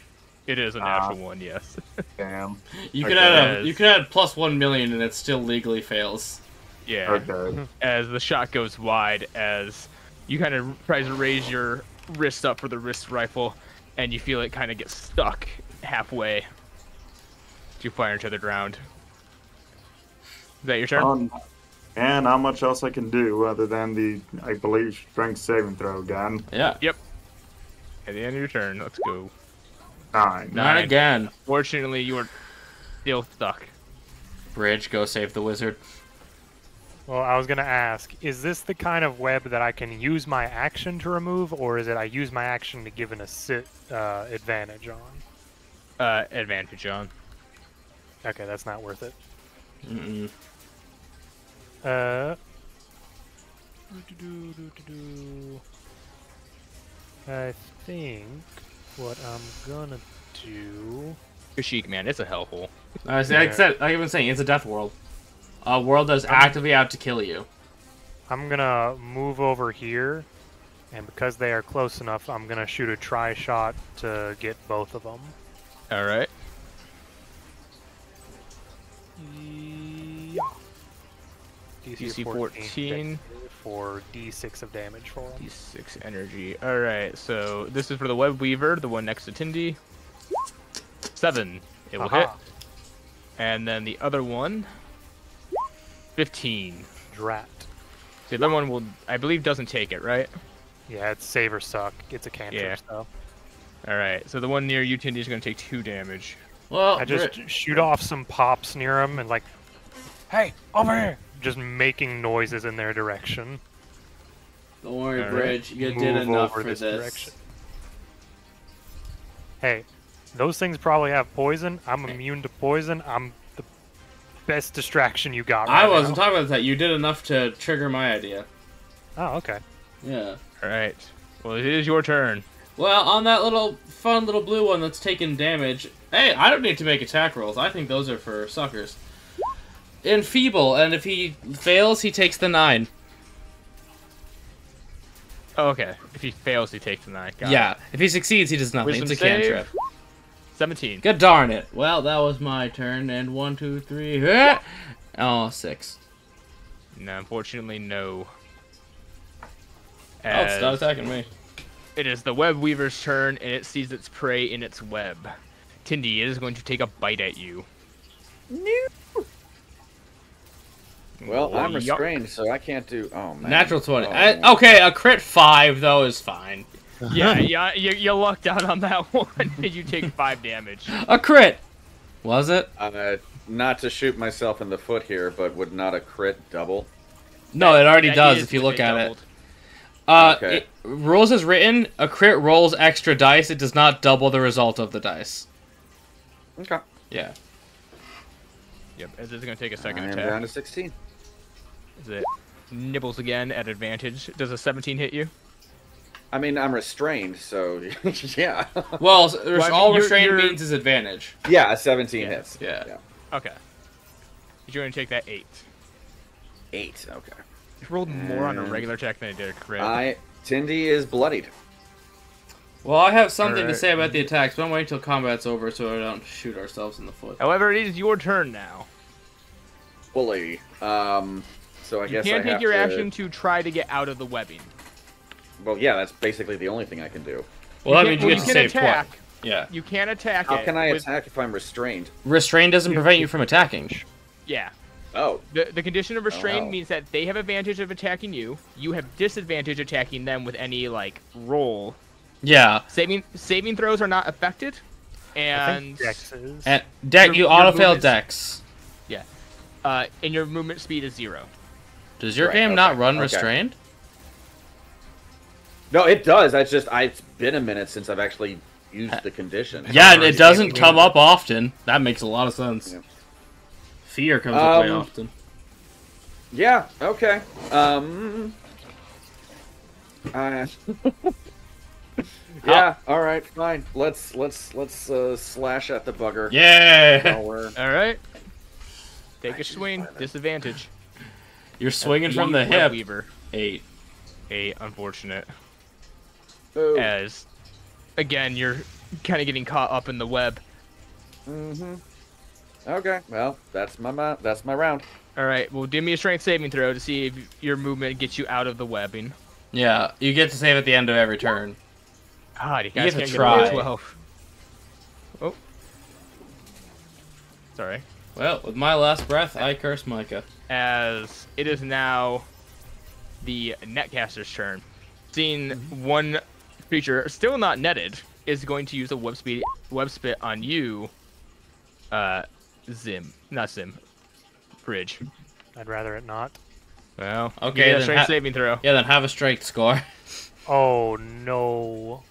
It is a natural 1, yes. Damn. You can Okay. add you can add +1 million and it still legally fails. Yeah. Okay. As the shot goes wide, as you kind of try to raise your wrist up for the wrist rifle, and you feel it kind of get stuck halfway. You fire into the ground. Is that your turn? And not much else I can do other than the, I believe, strength saving throw again. Yeah. Yep. At the end of your turn, let's go. 9. Not again. Fortunately, you are still stuck. Bridge, go save the wizard. Well, I was gonna ask, is this the kind of web that I can use my action to remove, or is it I use my action to give an advantage on? Advantage on. Okay, that's not worth it. Mm-mm. I think what I'm gonna do. Kasyyyk, man, it's a hellhole. Like I said, like I've been saying, it's a death world. A world that is actively out to kill you. I'm gonna move over here, and because they are close enough, I'm gonna shoot a tri-shot to get both of them. All right. Yeah. DC 14 for D6 of damage for him. D6 energy. All right, so this is for the Web Weaver, the one next to Tyndi. 7. It will hit. And then the other one, 15. Drat. The other one will, I believe, doesn't take it, right? Yeah, it's save or suck. It's a cantrip, Yeah. so. All right, so the one near you, Tyndi, is going to take 2 damage. Well, I just shoot off some pops near him and like, hey, over here! Just making noises in their direction. don't worry, All right. Bridge. You Move did enough over for this this. direction. Hey, those things probably have poison. I'm immune to poison. I'm the best distraction you got right I wasn't now. talking about that. You did enough to trigger my idea. Oh, okay. Yeah. All right. Well, it is your turn. Well, on that fun little blue one that's taking damage, hey, I don't need to make attack rolls. I think those are for suckers. Enfeeble, and if he fails, he takes the 9. Oh, okay. If he fails, he takes the 9. Got Yeah, it. if he succeeds, he does nothing. Wisdom It's a save. cantrip. 17. God darn it. Well, that was my turn, and 1, 2, 3, oh, 6. No, unfortunately, no. Oh, it's not attacking me. It is the Web Weaver's turn, and it sees its prey in its web. Tyndi, it is going to take a bite at you. Well, I'm Yuck. restrained, so I can't do. Oh man. Natural 20. Oh, man. Okay, a crit 5, though, is fine. Yeah, you lucked out on that one, and you take 5 damage. A crit! Was it? Not to shoot myself in the foot here, but would not a crit double? No, it already That does is if you to look be at doubled. it. Okay. Rules as written, a crit rolls extra dice. It does not double the result of the dice. Okay. Yeah. Yep, it's going to take a second I am attack. down to 16. Is it nibbles again at advantage? Does a 17 hit you? I mean, I'm restrained, so yeah. Well, all you're- restraint you're- means is advantage. Yeah, 17 hits. Yeah. Okay. You're going to take that 8. 8. Okay. You rolled more on a And regular attack than I did a crit. Tyndi is bloodied. Well, I have something to Alright. say about the attacks, but I'm waiting till combat's over so we don't shoot ourselves in the foot. However, it is your turn now. Fully. So I You guess can't I take have your to... action to try to get out of the webbing. Well, yeah, that's basically the only thing I can do. Well, that You means can- you get to can save attack. twice. Yeah. You can attack How it. can I with- attack if I'm restrained? Restrain doesn't prevent you from attacking. Yeah. Oh. The condition of restraint wow. means that they have advantage of attacking you. You have disadvantage attacking them with any like roll. Yeah. Saving throws are not affected, I and think Dex is. And Your- you your auto-fail movement- dex. and your movement speed is 0. Does your Right, game not okay, run okay. restrained? No, it does. It's been a minute since I've actually used the condition. Yeah, and it Alright, doesn't yeah. come up often. That makes a lot of sense. Yeah. Fear comes up way Um, often. Yeah, okay. Yeah, all right, fine. Let's slash at the bugger. Yeah! While we're... All right. Take a swing. Disadvantage. You're swinging That's from one the Web hip. Weaver. 8. 8. Unfortunate. Ooh. As again, you're kind of getting caught up in the web. Okay, well, that's my round. All right. Well, give me a strength saving throw to see if your movement gets you out of the webbing. Yeah, you get to save at the end of every turn. God, you You guys have to can't get over try. 12. Oh. Sorry. Well, with my last breath, I curse Micah. As it is now the netcaster's turn. Seeing one creature still not netted is going to use a web spit on you, Zim. Not Zim. bridge. I'd rather it not. Well, Okay, yeah, then strength saving throw. Yeah, then have a strength score. Oh no.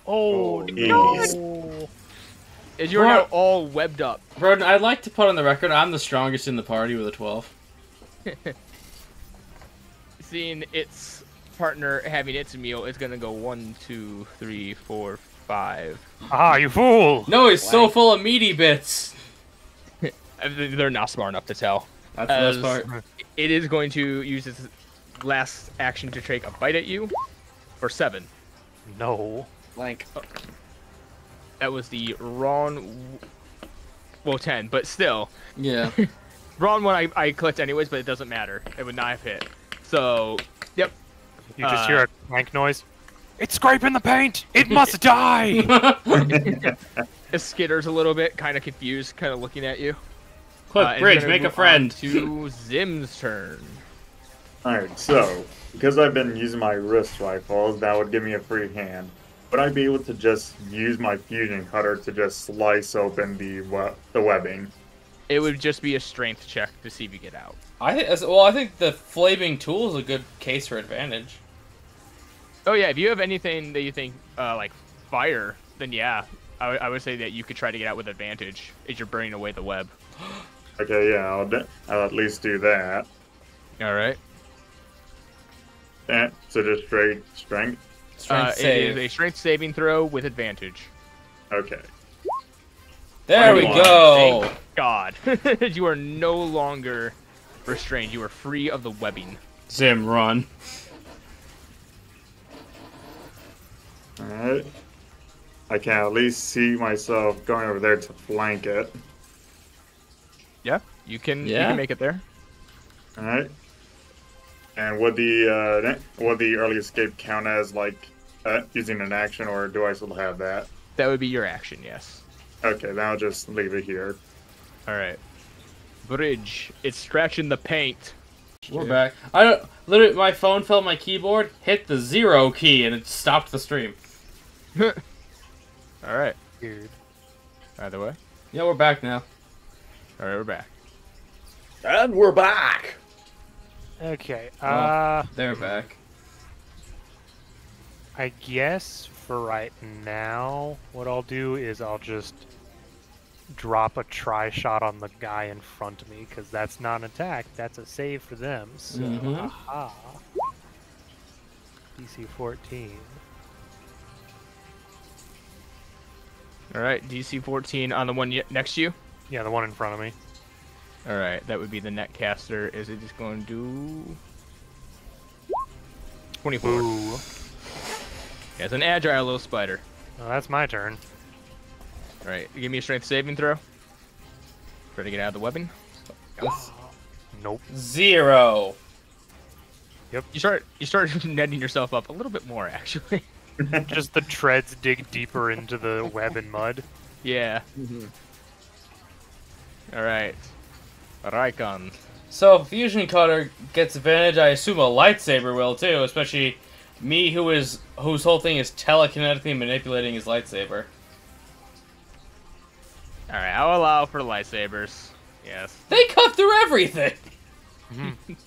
Oh Jeez. no. As you're now all webbed up. Roden, I'd like to put on the record I'm the strongest in the party with a 12. Seeing its partner having its meal, it's gonna go 1, 2, 3, 4, 5. Ah, you fool! No, he's so full of meaty bits. They're not smart enough to tell. That's the best part. It is going to use its last action to take a bite at you for 7. No. Blank. That was the wrong. Well, 10, but still. Yeah. Wrong one I clicked anyways, but it doesn't matter. It would not have hit. So, yep. You just hear a clank noise. It's scraping the paint! It must die! It skitters a little bit, kind of confused, kind of looking at you. Quick, Bridge, make a friend. To Zim's turn. Alright, so, because I've been using my wrist rifles, that would give me a free hand. Would I be able to just use my fusion cutter to just slice open the webbing? It would just be a strength check to see if you get out. I think the flaming tool is a good case for advantage. Oh yeah, if you have anything that you think like fire, then yeah, I would say that you could try to get out with advantage as you're burning away the web. Okay, yeah, I'll at least do that. All right. So just straight strength? Strength It save. is a strength saving throw with advantage. Okay. There we 21. go. Thank God. You are no longer restrained. You are free of the webbing. Zim, run. Alright. I can at least see myself going over there to flank it. Yeah, you can Yeah. make it there. Alright. And would the early escape count as like using an action, or do I still have that? That would be your action, yes. Okay, then I'll just leave it here. All right. Bridge. It's scratching the paint. We're back. I don't. Literally, my phone fell on my keyboard, hit the 0 key, and it stopped the stream. All right. Weird. Either way. Yeah, we're back now. All right, we're back. And we're back! Okay, They're back. I guess for right now, what I'll do is I'll just drop a tri-shot on the guy in front of me, because that's not an attack, that's a save for them, so, aha. DC 14. All right, DC 14 on the one next to you. Yeah, the one in front of me. All right, that would be the netcaster. Is it just going to do 24? Ooh. Yeah, it's an agile little spider. Well, that's my turn. All right, give me a strength saving throw. Try to get out of the webbing. Nope. 0. You start netting yourself up a little bit more, actually. Just the treads dig deeper into the web and mud. Yeah. All right. Raikon. So if Fusion Cutter gets advantage, I assume a lightsaber will too, especially me whose whole thing is telekinetically manipulating his lightsaber. All right, I'll allow for lightsabers. Yes, They cut through everything.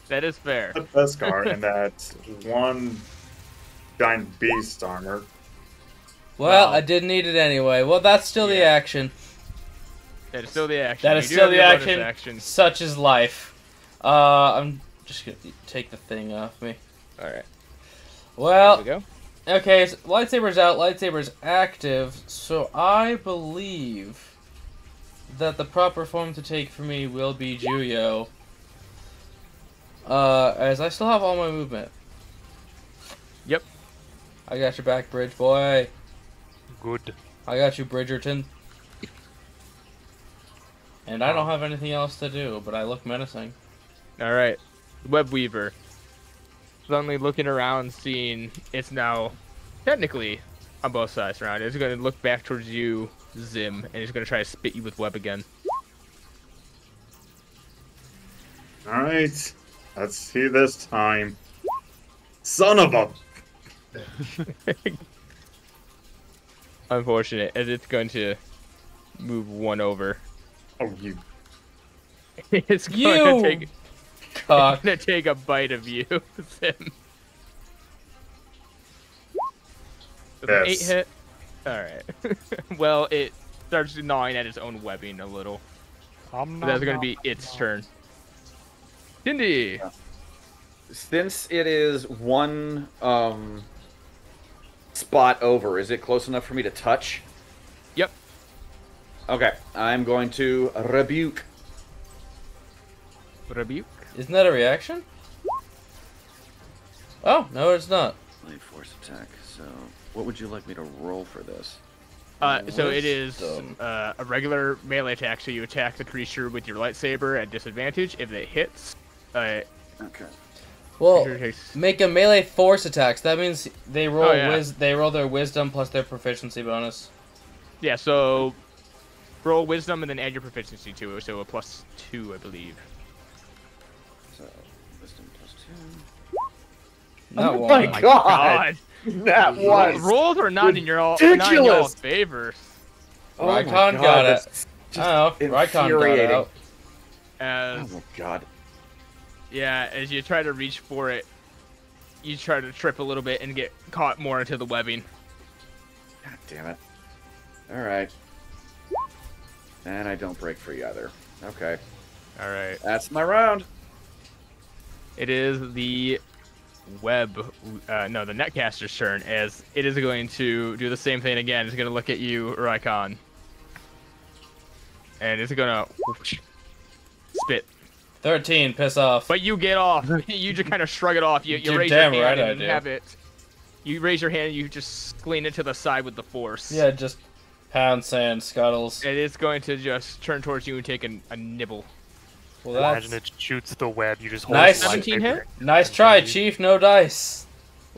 that is fair. The best card, and that's one giant beast armor. Well, Wow. I didn't need it anyway. Well, that's still the Yeah. action. That is still the action. That You is do still have the your bonus action. Such is life. I'm just gonna take the thing off me. All right. Well, There we go. okay, so lightsaber's out, lightsaber's active, so I believe that the proper form to take for me will be Juyo. As I still have all my movement. Yep. I got your back, Bridge boy. Good. I got you, Bridgerton. And I don't have anything else to do, but I look menacing. All right. Web Weaver. Suddenly looking around, seeing it's now technically on both sides around. It's going to look back towards you, Zim, and it's going to try to spit you with web again. Alright. Let's see this time. Son of a... Unfortunate, as it's going to move one over. Oh, you... It's You going cock. to take a bite of you, Sim. Does an 8 Yes. hit? Alright. Well, it starts gnawing at its own webbing a little. But that's going to be its turn. Tyndi! Since it is one spot over, is it close enough for me to touch? Yep. Okay, I'm going to rebuke. Rebuke. Isn't that a reaction? Oh, no, it's not. Blade force attack. So, what would you like me to roll for this? So it is Wisdom. a regular melee attack, so you attack the creature with your lightsaber at disadvantage. If it hits, Okay. Well, creature takes... make a melee force attacks. That means they roll Oh, yeah. they roll their wisdom plus their proficiency bonus. Yeah, so roll wisdom and then add your proficiency to it, so a +2, I believe. So, wisdom +2. Not Oh one. my God! That was Rolls are not in y'all's ridiculous. favor. Oh my Rykon God, got that's it. just I don't know. Rykon got it infuriating. out. As Oh my God. yeah, as you try to reach for it, you try to trip a little bit and get caught more into the webbing. God damn it. Alright. And I don't break free either. Okay. All right. That's my round. It is the the netcaster's turn, as it is going to do the same thing again. It's going to look at you, Rykon. And it's going to spit. 13, piss off. But you get off. You just kind of shrug it off. You You're raise your damn hand right I and do. have it. You raise your hand and you just lean it to the side with the force. Yeah, just pound sand scuttles. And it's going to just turn towards you and take a nibble. Well, Imagine that's it shoots the web. You just hold Nice. the 17 lightsaber. hit? nice try, Chief. No dice.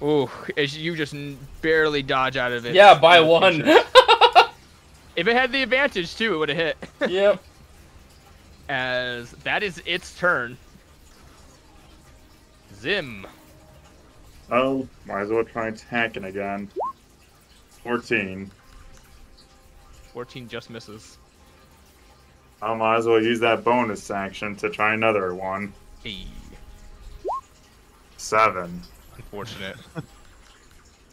Ooh, as you just barely dodge out of it. Yeah, by one. If it had the advantage too, it would have hit. Yep. As that is its turn. Zim. Oh, might as well try attacking again. 14. 14 just misses. I might as well use that bonus action to try another one. Hey, 7. unfortunate.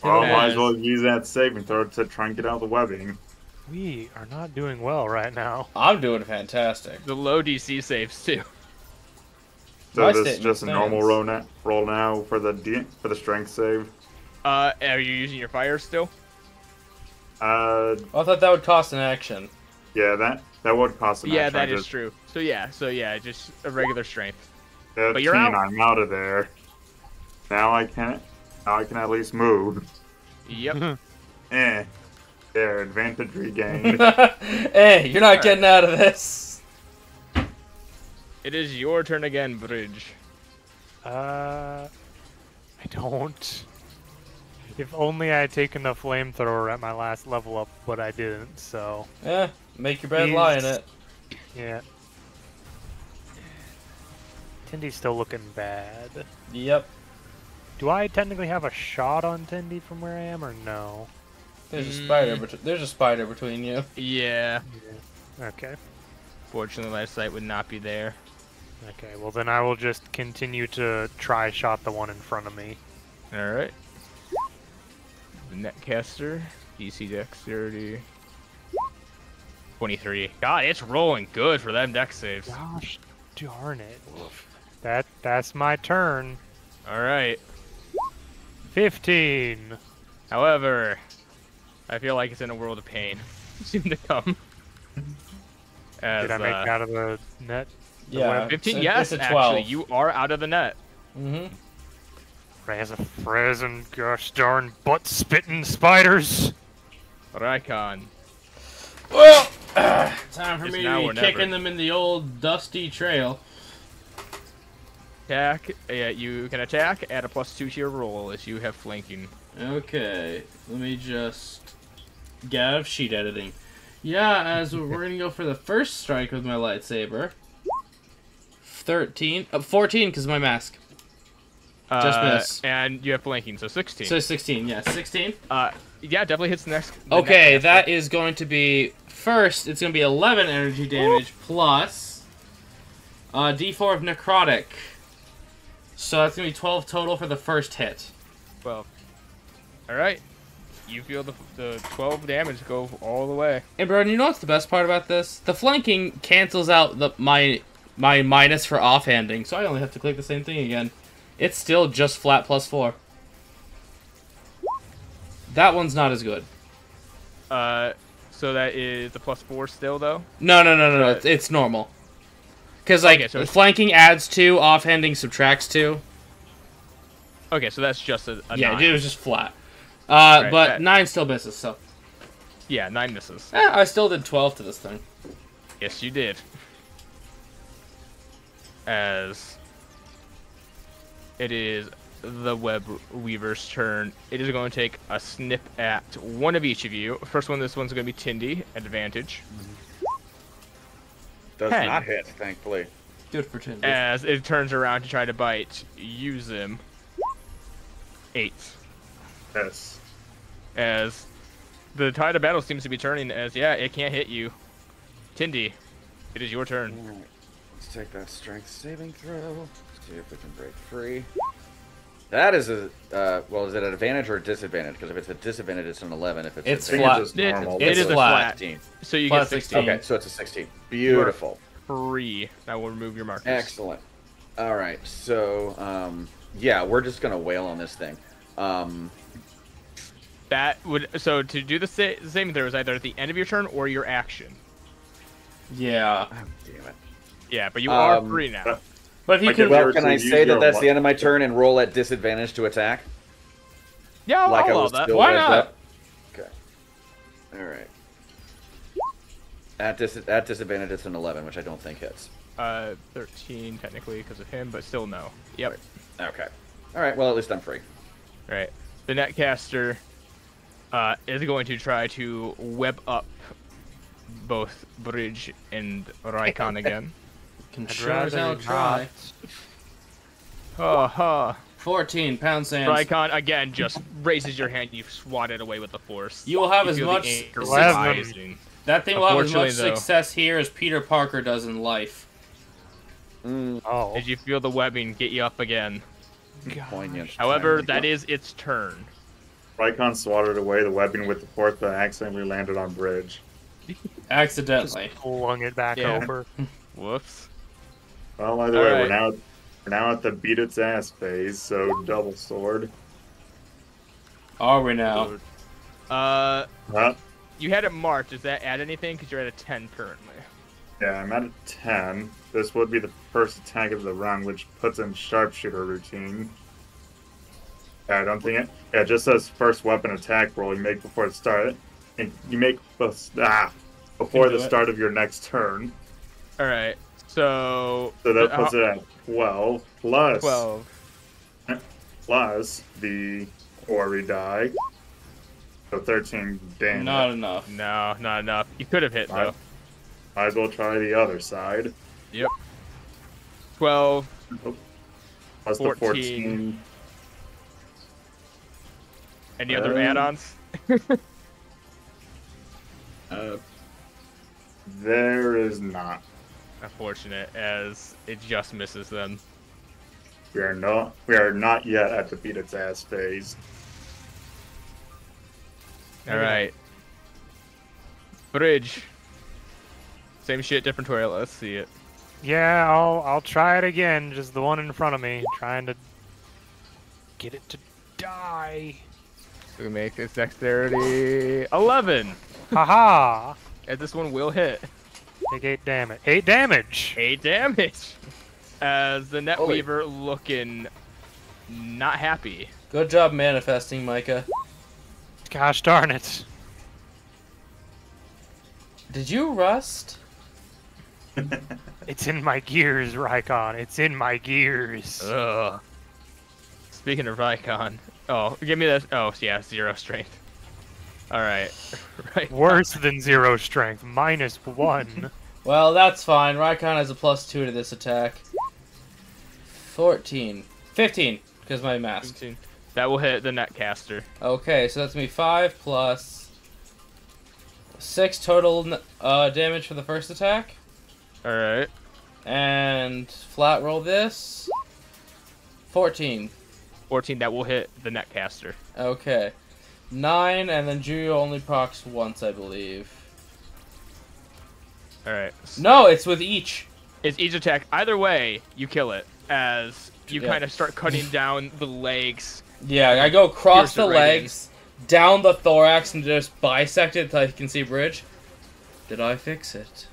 Well, might As- as well use that saving throw to try and get out of the webbing. We are not doing well right now. I'm doing fantastic. The low DC saves too. So My this is statement just a normal stands. roll now for the strength save. Are you using your fire still? Uh, I thought that would cost an action. yeah, that would cost an Yeah, action. that I is just- true. So yeah, just a regular strength. 15, But you're out. I'm out of there. Now I can at least move. Yep. There, advantage regained. Hey, you're not getting out of this. It is your turn again, Bridge. I don't. If only I had taken the flamethrower at my last level up, but I didn't, so... Yeah, make your bed, lie in it. Yeah. Tindy's still looking bad. Yep. Do I technically have a shot on Tindy from where I am, or no? There's a spider. There's a spider between you. Yeah. Okay. Fortunately, my sight would not be there. Okay, well then I will just continue to try shot the one in front of me. All right. The netcaster, DC dexterity. 23. God, it's rolling good for them dex saves. Gosh darn it. That's my turn. All right. 15. However, I feel like it's in a world of pain soon to come. As, Did I make it out of the net? The Yeah. web? 15? It's Yes, a 12. actually, you are out of the net. Mm-hmm. Raise a frozen gosh darn butt spitting spiders. Rykon. Well, time for It's me now to or be kicking never. them in the old dusty trail. Attack. Yeah, you can attack. Add a +2 to your roll as you have flanking. Okay, let me just get out of sheet editing. Yeah, as we're gonna go for the first strike with my lightsaber. 13, 14 because of my mask. Just miss. And you have flanking, so 16. So 16, yeah, 16. Yeah, definitely hits the next. the Okay, next that is going to be first. It's going to be 11 energy damage plus D4 of necrotic. So that's gonna be 12 total for the first hit. 12. All right. You feel the 12 damage go all the way. Hey, bro, you know what's the best part about this? The flanking cancels out my minus for offhanding, so I only have to click the same thing again. It's still just flat +4. That one's not as good. So that is the +4 still, though? No. It's normal. Because, like, Okay, so flanking adds 2, offhanding subtracts 2. Okay, so that's just a Yeah, 9. it was just flat. Right, But 9 still misses, so... Yeah, 9 misses. I still did 12 to this thing. Yes, you did. As it is the web weaver's turn, it is going to take a snip at one of each of you. First one, this one's going to be Tyndi, advantage. Does 10. not hit, thankfully. Good for Tyndi. As it turns around to try to bite, use him. 8. Yes. As the tide of battle seems to be turning, as yeah, it can't hit you. Tyndi, it is your turn. Alright, let's take that strength saving throw. See if we can break free. That is a, well, is it an advantage or a disadvantage? Because if it's a disadvantage, it's an 11. If it's It's I think flat. it's just normal. It is a flat. 16. So you Flat get 16. Okay, so it's a 16. Beautiful. Free. That will remove your markers. Excellent. Alright, so, yeah, we're just going to wail on this thing. That would so to do the same throw is either at the end of your turn or your action. Yeah. Oh, damn it. Yeah, but you are free now. But if you Okay, can... well- Well, can I use say that your that's luck. the end of my turn and roll at disadvantage to attack? Yeah, I'll Like I allow was that. still Why wedged not? up? Okay. Alright. At disadvantage, it's an 11, which I don't think hits. 13 technically because of him, but still no. Yep. Okay. Alright, well, at least I'm free. Right. The netcaster is going to try to web up both Bridge and Raikon again. Can I'd sure as hell rather try. Ha ha. 14 pound sands. Raikon again just raises your hand. You swat it away with the force. You will have as feel the much... anger Eleven. rising. That thing will have as much Unfortunately, though- success here as Peter Parker does in life. Oh. Did you feel the webbing get you up again? Poignant. However, that is its turn. Raikon swatted away the webbing with the force, but accidentally landed on Bridge. Accidentally. Flung it back Yeah. over. Whoops. Well, either way, Alright. we're now at the beat its ass phase, so double sword. Are we now? Huh? You had it marked. Does that add anything? Because you're at a 10 currently. Yeah, I'm at a 10. This would be the first attack of the round, which puts in sharpshooter routine. Yeah, I don't think it. Yeah, it just says first weapon attack roll you make before the start. And you make before do the it. start of your next turn. All right. So. So that puts it at 12 plus 12. plus the Ori die. So 13 damage. Not enough. No, not enough. You could have hit though. Might as well try the other side. Yep. 12. Plus 14. the 14. Any other add-ons? There is not. Unfortunate, as it just misses them. We are not yet at the beat its ass phase. All right. Bridge. Same shit, different toilet. Let's see it. Yeah, I'll try it again. Just the one in front of me, trying to get it to die. So we make its dexterity 11. Haha! And this one will hit. Take 8 damage. 8 damage. 8 damage. As the Holy. Netweaver looking not happy. Good job manifesting, Micah. Gosh darn it! Did you rust? It's in my gears, Raikon. It's in my gears. Ugh. Speaking of Raikon. Oh, give me that. Oh, yeah, 0 strength. Alright. Right. Worse than 0 strength. -1. Well, that's fine. Raikon has a +2 to this attack. 14. 15, because my mask. That will hit the Netcaster. Okay, so that's me 5 plus 6 total damage for the first attack. Alright. And flat roll this. 14. 14, that will hit the netcaster. Okay. 9, and then Juyo only procs once, I believe. Alright. No, it's with each. It's each attack. Either way, you kill it as you Yeah. kind of start cutting down the legs. Yeah, I go across Pierce the it right in. legs, down the thorax, and just bisect it until I can see bridge. Did I fix it?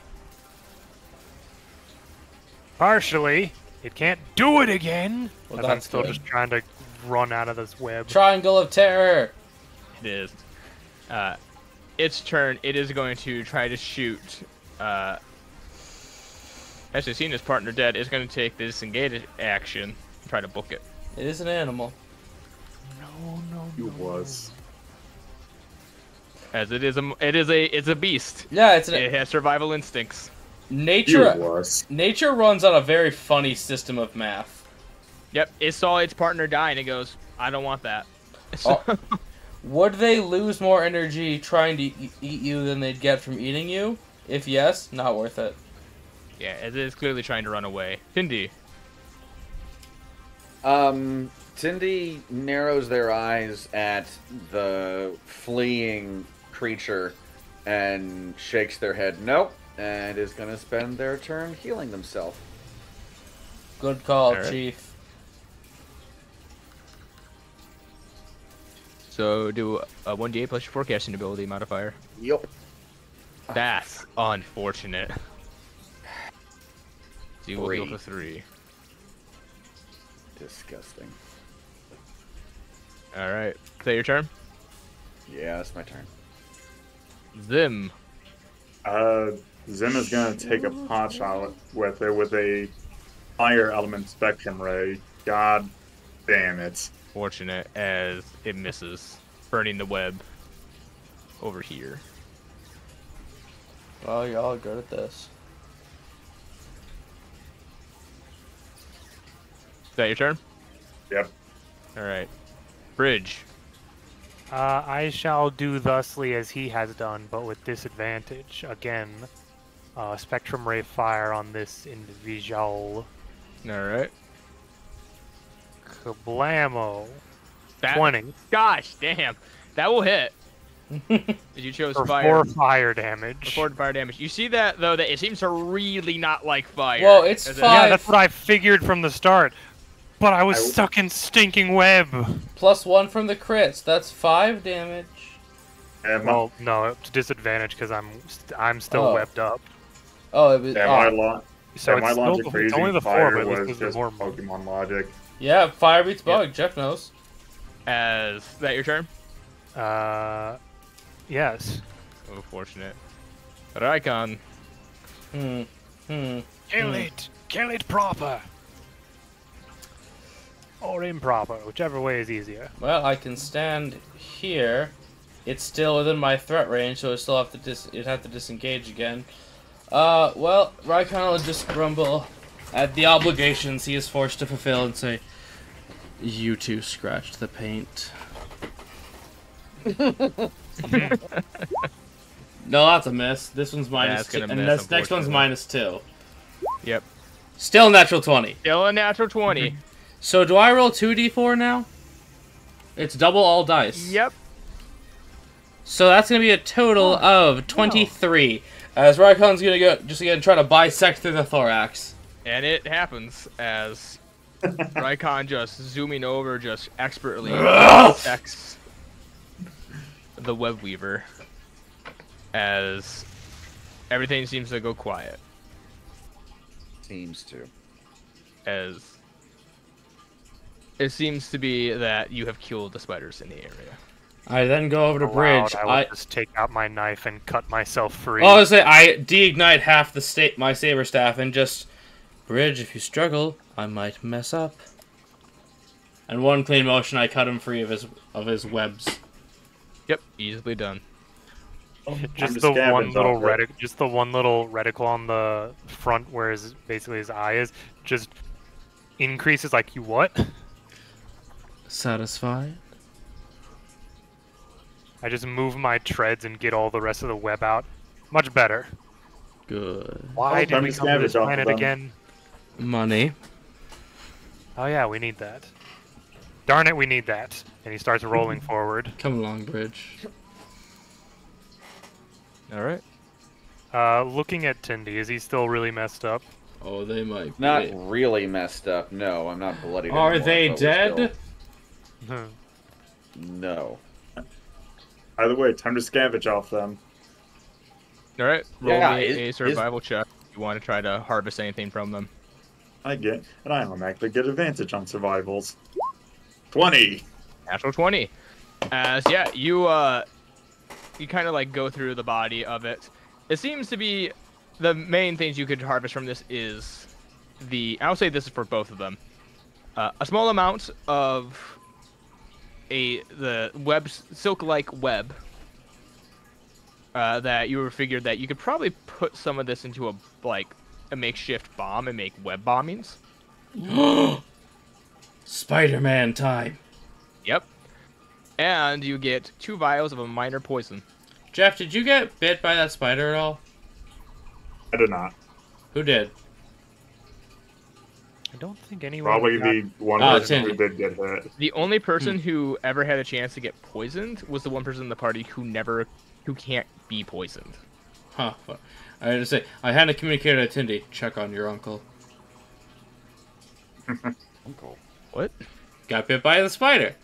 Partially. It can't do it again. Well, As I'm that's still good. just trying to run out of this web. Triangle of Terror! It is. Its turn, it is going to try to shoot. Actually, seeing his partner dead, is going to take the disengage action and try to book it. It is an animal. You was. As it's a beast. Yeah, it's It has survival instincts. You nature. was. Nature runs on a very funny system of math. Yep, it saw its partner die and it goes, I don't want that. Oh. Would they lose more energy trying to eat you than they'd get from eating you? If yes, not worth it. Yeah, as it is clearly trying to run away. Tyndi. Tyndi narrows their eyes at the fleeing creature and shakes their head nope, and is going to spend their turn healing themselves. Good call, Alright. Chief. So do a 1d8 plus your forecasting ability modifier. Yup. That's unfortunate. So you will heal 3. for 3. Disgusting. Alright. Is that your turn? Yeah, it's my turn. Zim. Zim is gonna take a pot shot with it with a fire element spectrum ray. God damn it. Fortunate as it misses, burning the web over here. Well, y'all are good at this. Is that your turn? Yep. Alright. Bridge. I shall do thusly as he has done, but with disadvantage. Again, Spectrum Ray Fire on this individual. Alright. Kablamo. That- 20 Gosh, damn. That will hit. You chose for fire. 4 fire damage. For 4 fire damage. You see that, though, that it seems to really not like fire. Well, it's As in- fire. Yeah, that's what I figured from the start. But I was stuck in stinking web. +1 from the crits. That's 5 damage. And my, Well, no, it's disadvantage because I'm still Oh. webbed up. Oh, it was. yeah, my, Oh. So my it's logic still, for it's using only the 4, fire but at least was there's just more. Pokemon logic. Yeah, fire beats bug. Jeff knows. As that your turn? Yes. Oh, fortunate. Raikon. Kill it! Kill it proper! Or improper, whichever way is easier. Well, I can stand here. It's still within my threat range, so I still have to it'd have to disengage again. Well, Raikon will just grumble at the obligations he is forced to fulfill and say, "You two scratched the paint." No, that's a miss. This one's minus That's 2, gonna and miss, this next one's unfortunately. -2. Yep. Still natural 20. Still a natural 20. So do I roll 2d4 now? It's double all dice. Yep. So that's gonna be a total of 23. As Raikon's gonna go just again try to bisect through the thorax. And it happens as Raikon just zooming over, just expertly dissects the web weaver as everything seems to go quiet. Seems to. As it seems to be that you have killed the spiders in the area. I then go over to Bridge. I will just take out my knife and cut myself free. Oh, I was gonna say I de-ignite half the my saber staff and just Bridge. If you struggle, I might mess up. And one clean motion, I cut him free of his webs. Yep, easily done. Just I'm the one scavenged little off it. just the one little reticle on the front where basically his eye is just increases like you what? Satisfied? I just move my treads and get all the rest of the web out. Much better. Good. Why did time we to come to this scavenge off of planet them. again? Money. Oh yeah, we need that. Darn it, we need that. And he starts rolling forward. Come along, Bridge. All right. Looking at Tyndi, is he still really messed up? Oh, they might be. Not really messed up. No, I'm not bloodied Are anymore, they but we're dead? Hmm. still- No. Either way, time to scavenge off them. All right. Roll Yeah, me a is- survival check. If you want to try to harvest anything from them. And I automatically get advantage on survivals. 20. Natural 20. As yeah, you kind of like go through the body of it. It seems to be the main things you could harvest from this is I'll say this is for both of them. A small amount of the silk-like web that you figured that you could probably put some of this into a makeshift bomb and make web bombings. Spider-Man time. Yep. And you get 2 vials of a minor poison. Jeff, did you get bit by that spider at all? I did not. Who did? I don't think anyone. Probably got- the one Oh, person who Tyndi. did get hit. The only person who ever had a chance to get poisoned was the one person in the party who can't be poisoned. Huh. Well, I had to say, I had to communicate to Tyndi. Check on your uncle. Uncle. What? Got bit by the spider.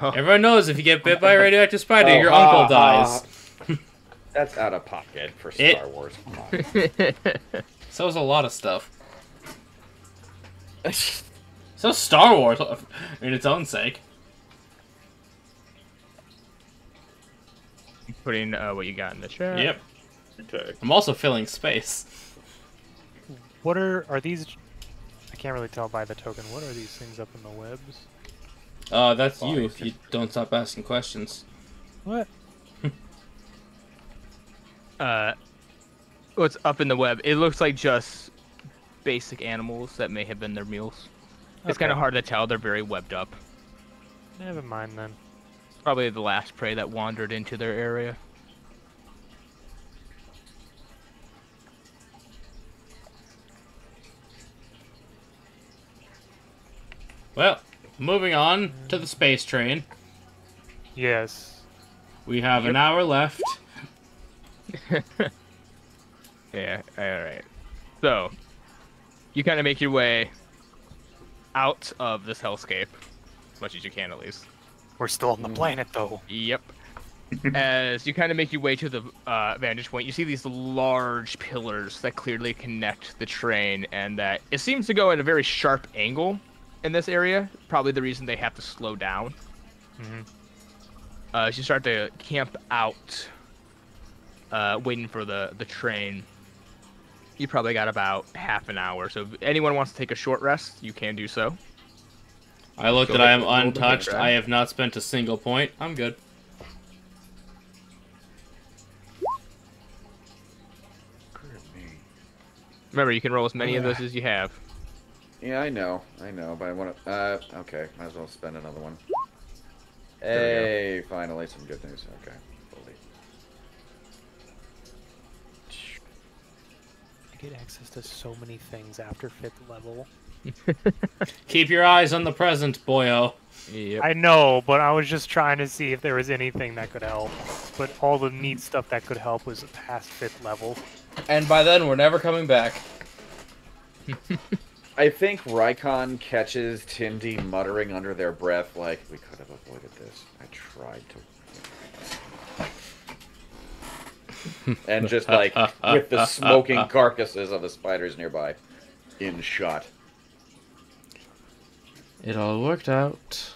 Oh. Everyone knows if you get bit by a radioactive spider, Oh, your ha, uncle ha. dies. That's out of pocket for Star Wars. Come on. So is a lot of stuff. So Star Wars, in its own sake. Putting what you got in the chat. Yep. Okay. I'm also filling space. What are these? I can't really tell by the token. What are these things up in the webs? That's you if you don't stop asking questions. What? What's up in the web? It looks like just basic animals that may have been their meals. It's Okay. kind of hard to tell. They're very webbed up. Never mind then. Probably the last prey that wandered into their area. Well, moving on to the space train. Yes. We have an hour left. Yeah, alright. So, you kind of make your way out of this hellscape, as much as you can at least. We're still on the planet though. Yep. As you kind of make your way to the vantage point, you see these large pillars that clearly connect the train, and that it seems to go at a very sharp angle in this area. Probably the reason they have to slow down. Mhm. As you start to camp out, waiting for the train, you probably got about half an hour. So if anyone wants to take a short rest, you can do so. I looked Go at I am ahead and roll the untouched. background. I have not spent a single point. I'm good. Remember, you can roll as many of those as you have. Yeah, I know, but I want to. Okay, might as well spend another one. There we Hey, finally some good news. Okay, fully. I get access to so many things after 5th level. Keep your eyes on the present, boyo. Yep. I know, but I was just trying to see if there was anything that could help. But all the neat stuff that could help was past 5th level. And by then, we're never coming back. I think Rykon catches Tyndi muttering under their breath, like, "We could have avoided this. I tried to." And just like with the smoking carcasses of the spiders nearby, in shot. It all worked out.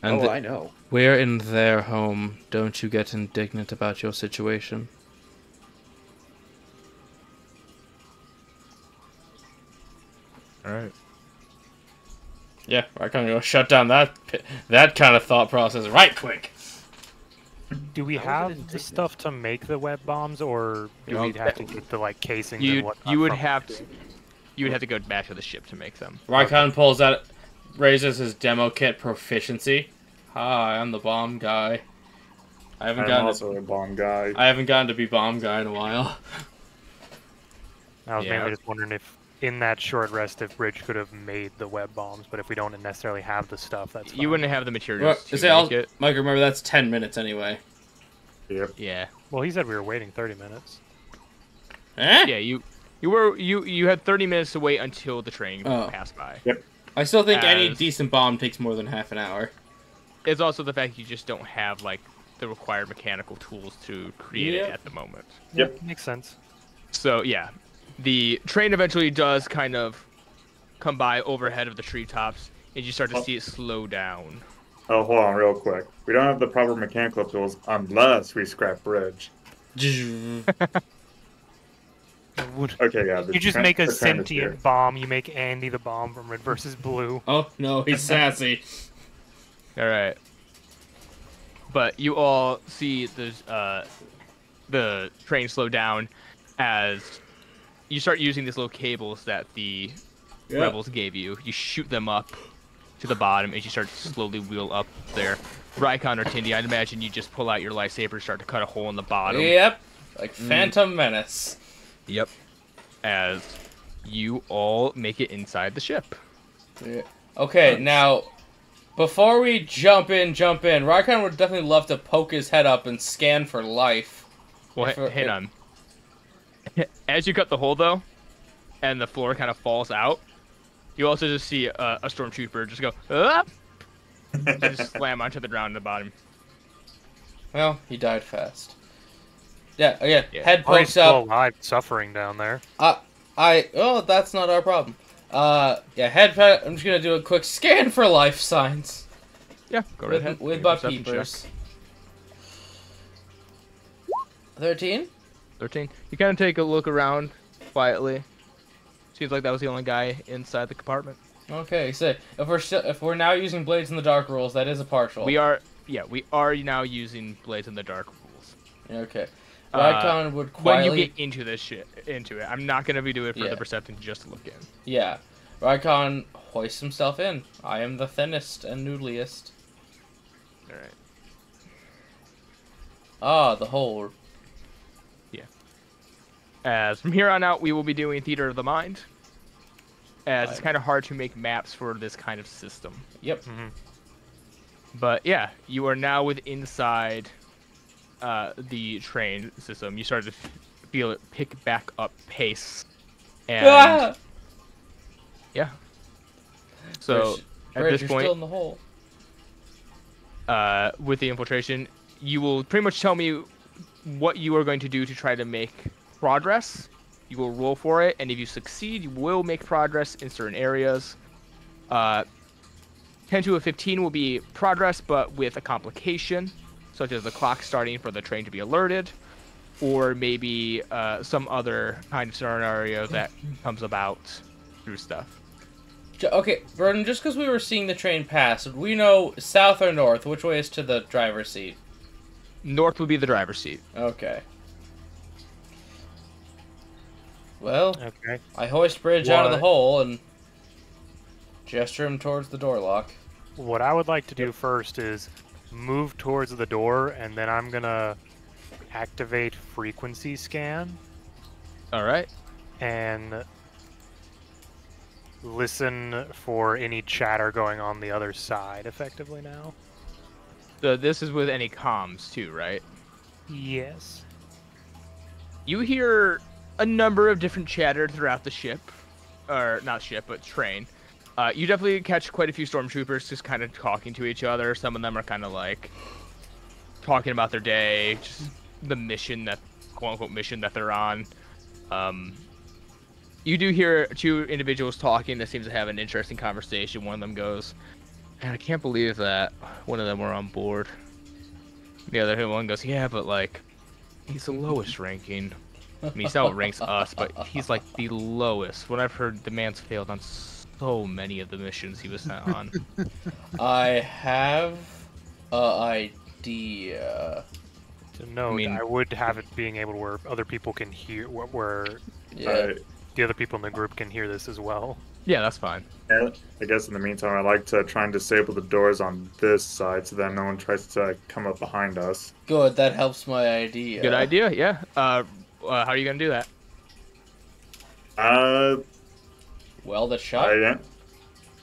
And Oh, I know. we're in their home. Don't you get indignant about your situation. Alright. Yeah, I'm gonna shut down that kind of thought process right quick. Do we have the stuff to make the web bombs, or do we have to get the like casings and whatnot? You would from- have to go back to the ship to make them. Rykon pulls out, raises his demo kit proficiency. Hi, I'm the bomb guy. I haven't I'm gotten also a bomb guy. I haven't gotten to be bomb guy in a while. I was Yeah. mainly just wondering if, in that short rest, if Bridge could have made the web bombs, but if we don't necessarily have the stuff, that's fine. You wouldn't have the materials to make it. Mike, remember that's 10 minutes anyway. Yep. Yeah. Well, he said we were waiting 30 minutes. Eh? Yeah, you had 30 minutes to wait until the train passed by. Yep. I still think any As- decent bomb takes more than half an hour. It's also the fact you just don't have like the required mechanical tools to create it at the moment. Yep. Makes sense. So yeah, the train eventually does kind of come by overhead of the treetops, and you start to see it slow down. Oh, hold on real quick. We don't have the proper mechanical tools unless we scrap Bridge. Okay, yeah. You just make a sentient bomb. You make Andy the bomb from Red vs. Blue. Oh, no, he's sassy. All right. But you all see the train slow down as you start using these little cables that the rebels gave you. You shoot them up to the bottom as you start to slowly wheel up there. Rykon or Tyndi, I'd imagine you just pull out your lightsaber and start to cut a hole in the bottom. Yep, like Phantom Menace. Yep. As you all make it inside the ship. Yeah. Okay, now, before we jump in, Rykon would definitely love to poke his head up and scan for life. Well, hang on. As you cut the hole, though, and the floor kind of falls out, you also just see a stormtrooper just go, "Up!" and just slam onto the ground at the bottom. Well, he died fast. Yeah, again, Yeah. head Oh, he's pokes still up. alive, suffering down there. Oh, that's not our problem. Yeah, I'm just gonna do a quick scan for life signs. Yeah, go right ahead. With Make a my perception peepers. check. 13? 13. You kind of take a look around quietly. Seems like that was the only guy inside the compartment. Okay, so if we're now using Blades in the Dark rules, that is a partial. We are now using Blades in the Dark rules. Okay. Rykon would quietly... When you get into this into it, I'm not gonna be doing it for the perception, just to look in. Yeah. Rykon hoists himself in. I am the thinnest and noodliest. All right. Ah, the hole. Yeah. As from here on out, we will be doing Theater of the Mind. As it's kind of hard to make maps for this kind of system. Yep. Mm-hmm. But yeah, you are now inside the train system. You start to feel it pick back up pace. And yeah. So at this you're point, still in the hole. with the infiltration, you will pretty much tell me what you are going to do to try to make progress. You will roll for it, and if you succeed, you will make progress in certain areas. 10 to a 15 will be progress, but with a complication, such as the clock starting for the train to be alerted, or maybe some other kind of scenario that comes about through stuff. Okay, Vernon, just because we were seeing the train pass, we know south or north, which way is to the driver's seat? North would be the driver's seat. Okay. Well, Okay. I hoist Bridge out of the hole and gesture him towards the door lock. What I would like to do first is move towards the door, and then I'm gonna activate frequency scan All right. and listen for any chatter going on the other side effectively now. So this is with any comms too, right? Yes. You hear a number of different chatter throughout the ship, or not ship, but train. You definitely catch quite a few stormtroopers just kind of talking to each other. Some of them are kind of like talking about their day, just the mission that, quote unquote, mission that they're on. You do hear two individuals talking that seems to have an interesting conversation. One of them goes, "Man, I can't believe that one of them were on board." The other one goes, "Yeah, but like, he's the lowest ranking. I mean, he's outranks us, but he's like the lowest. What I've heard, the man's failed on so many of the missions he was sent on." I have an idea. To note, I would have it being able to where other people can hear, where Yeah. the other people in the group can hear this as well. Yeah, that's fine. And I guess in the meantime, I like to try and disable the doors on this side so that no one tries to come up behind us. Good, that helps my idea. Good idea, yeah. How are you gonna do that? Uh, Weld it shut? I,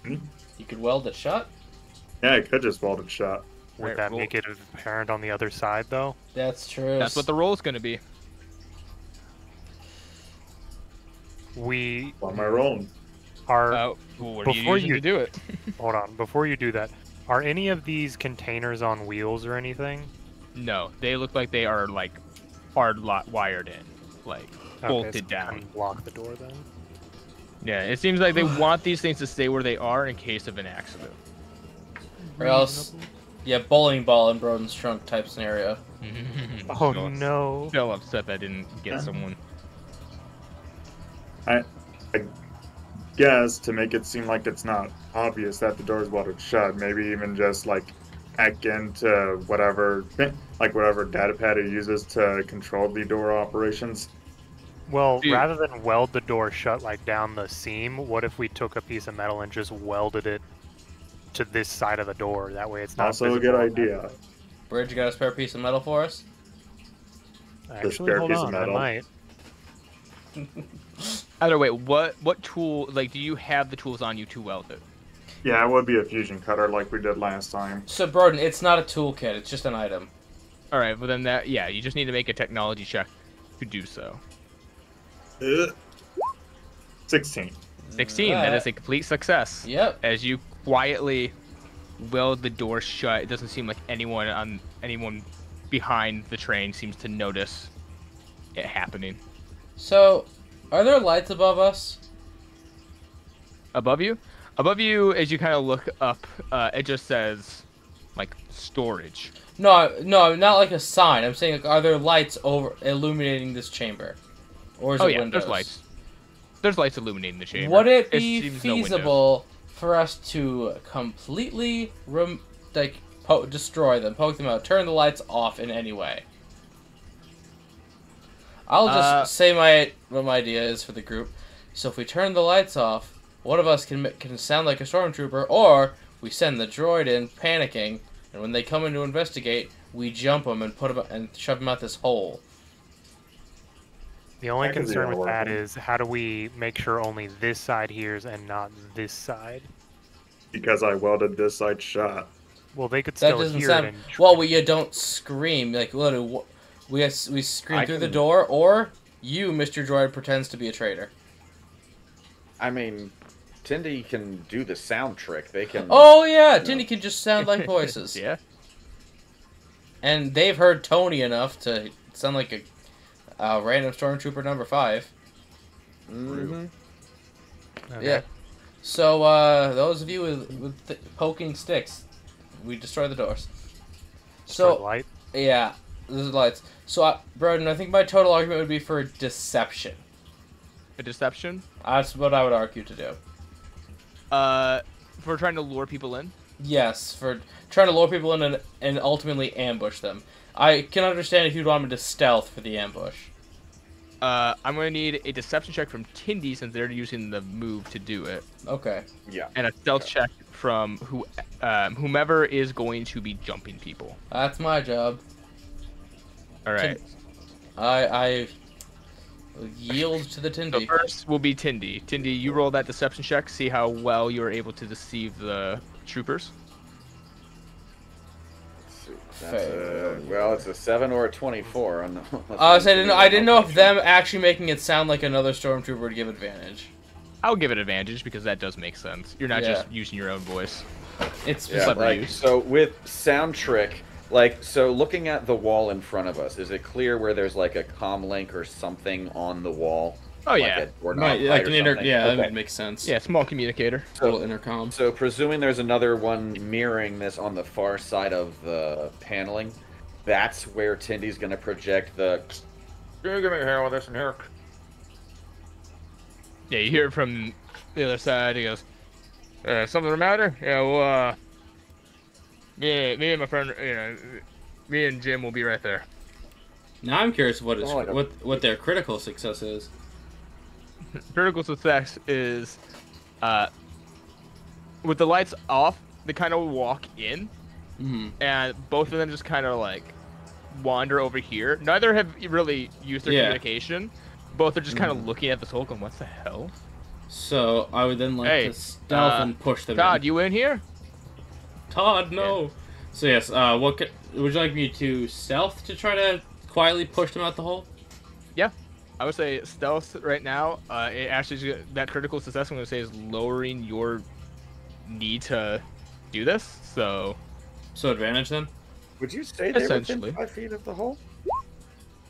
You could weld it shut? yeah, I could just weld it shut. Would Alright, that roll. make it apparent on the other side, though? That's true. That's what the roll's gonna be. We What am I rolling? are... Well, what are you Before using you- to do it? Hold on, before you do that, are any of these containers on wheels or anything? No, they look like they are like wired in, like bolted so down. Block the door then. Yeah, it seems like they want these things to stay where they are in case of an accident. Or else, yeah, bowling ball in Broden's trunk type scenario. Oh So- no. So upset that I didn't get Yeah. someone. I guess to make it seem like it's not obvious that the door is welded shut, maybe even just like hack into whatever data pad it uses to control the door operations. Well, Dude. rather than weld the door shut like down the seam, what if we took a piece of metal and just welded it to this side of the door? That way it's not Also a visible good on that idea. side. Bridge, you got a spare piece of metal for us? Actually, spare hold piece of on, I metal. might. Either way, what tool? Like, do you have the tools on you to weld it? Yeah, it would be a fusion cutter like we did last time. So, Broden, it's not a toolkit, it's just an item. All right, well then you just need to make a technology check to do so. 16. 16. That Alright. is a complete success. Yep. As you quietly weld the door shut, it doesn't seem like anyone behind the train seems to notice it happening. So, are there lights above us? Above you, as you kind of look up, it just says like storage. No, not like a sign. I'm saying, like, are there lights over illuminating this chamber, or is Oh it yeah, windows? there's lights. There's lights illuminating the chamber. Would it be seems no windows. feasible for us to completely destroy them, poke them out, turn the lights off in any way? I'll just say what my idea is for the group. So if we turn the lights off, one of us can sound like a stormtrooper, or we send the droid in panicking, and when they come in to investigate, we jump them and put them and shove them out this hole. The only I can see concern that with that working. is how do we make sure only this side hears and not this side? Because I welded this side shut. Well, they could That still doesn't hear sound it. And well. You don't scream like literally. We scream I through the can- door, or you, Mr. Droid, pretends to be a traitor. I mean, Tyndi can do the sound trick. They can. Oh yeah, Tyndi can just sound like voices. Yeah. And they've heard Tony enough to sound like a random stormtrooper number 5. Mhm. Okay. Yeah. So those of you with poking sticks, we destroy the doors. Destroy the So light. yeah, there's lights. So Broden, I think my total argument would be for deception. A deception. That's what I would argue to do. For trying to lure people in. Yes, for trying to lure people in and ultimately ambush them. I can understand if you'd want me to stealth for the ambush. I'm gonna need a deception check from Tyndi since they're using the move to do it, Okay. Yeah. and a stealth check from whomever is going to be jumping people. That's my job. All right. I yield to the So Tyndi. first will be Tyndi. Tyndi, you roll that deception check. See how well you're able to deceive the troopers. It's a 7 or a 24. On the, I didn't know if them actually making it sound like another stormtrooper would give advantage. I'll give it advantage because that does make sense. You're not Yeah. just using your own voice. It's Yeah, clever like, use. so with sound trick, so looking at the wall in front of us, is it clear where there's like a comm link or something on the wall? Oh Like yeah. a doorknob right, light like or an something? that Okay. would make sense. Yeah, small communicator. Little intercom. So presuming there's another one mirroring this on the far side of the paneling, that's where Tindy's going to project the. Give me a hand with this in here. Yeah, you hear it from the other side. He goes, "Something the matter?" Yeah, well, yeah, me and my friend, me and Jim will be right there. Now I'm curious what like their critical success is. Critical success is, with the lights off, they kind of walk in, Mm-hmm. and both of them just kind of like wander over here. Neither have really used their Yeah. communication, both are just kind of looking at this hole going, what the hell? So I would then like Hey, to stealth and push them Todd, in. you in here? Todd, no. Yeah. So yes, would you like me to stealth to try to quietly push them out the hole? Yeah. I would say stealth right now. It actually, that critical success I'm going to say is lowering your need to do this. So advantage then? Would you say they're Essentially. within 5 feet of the hole?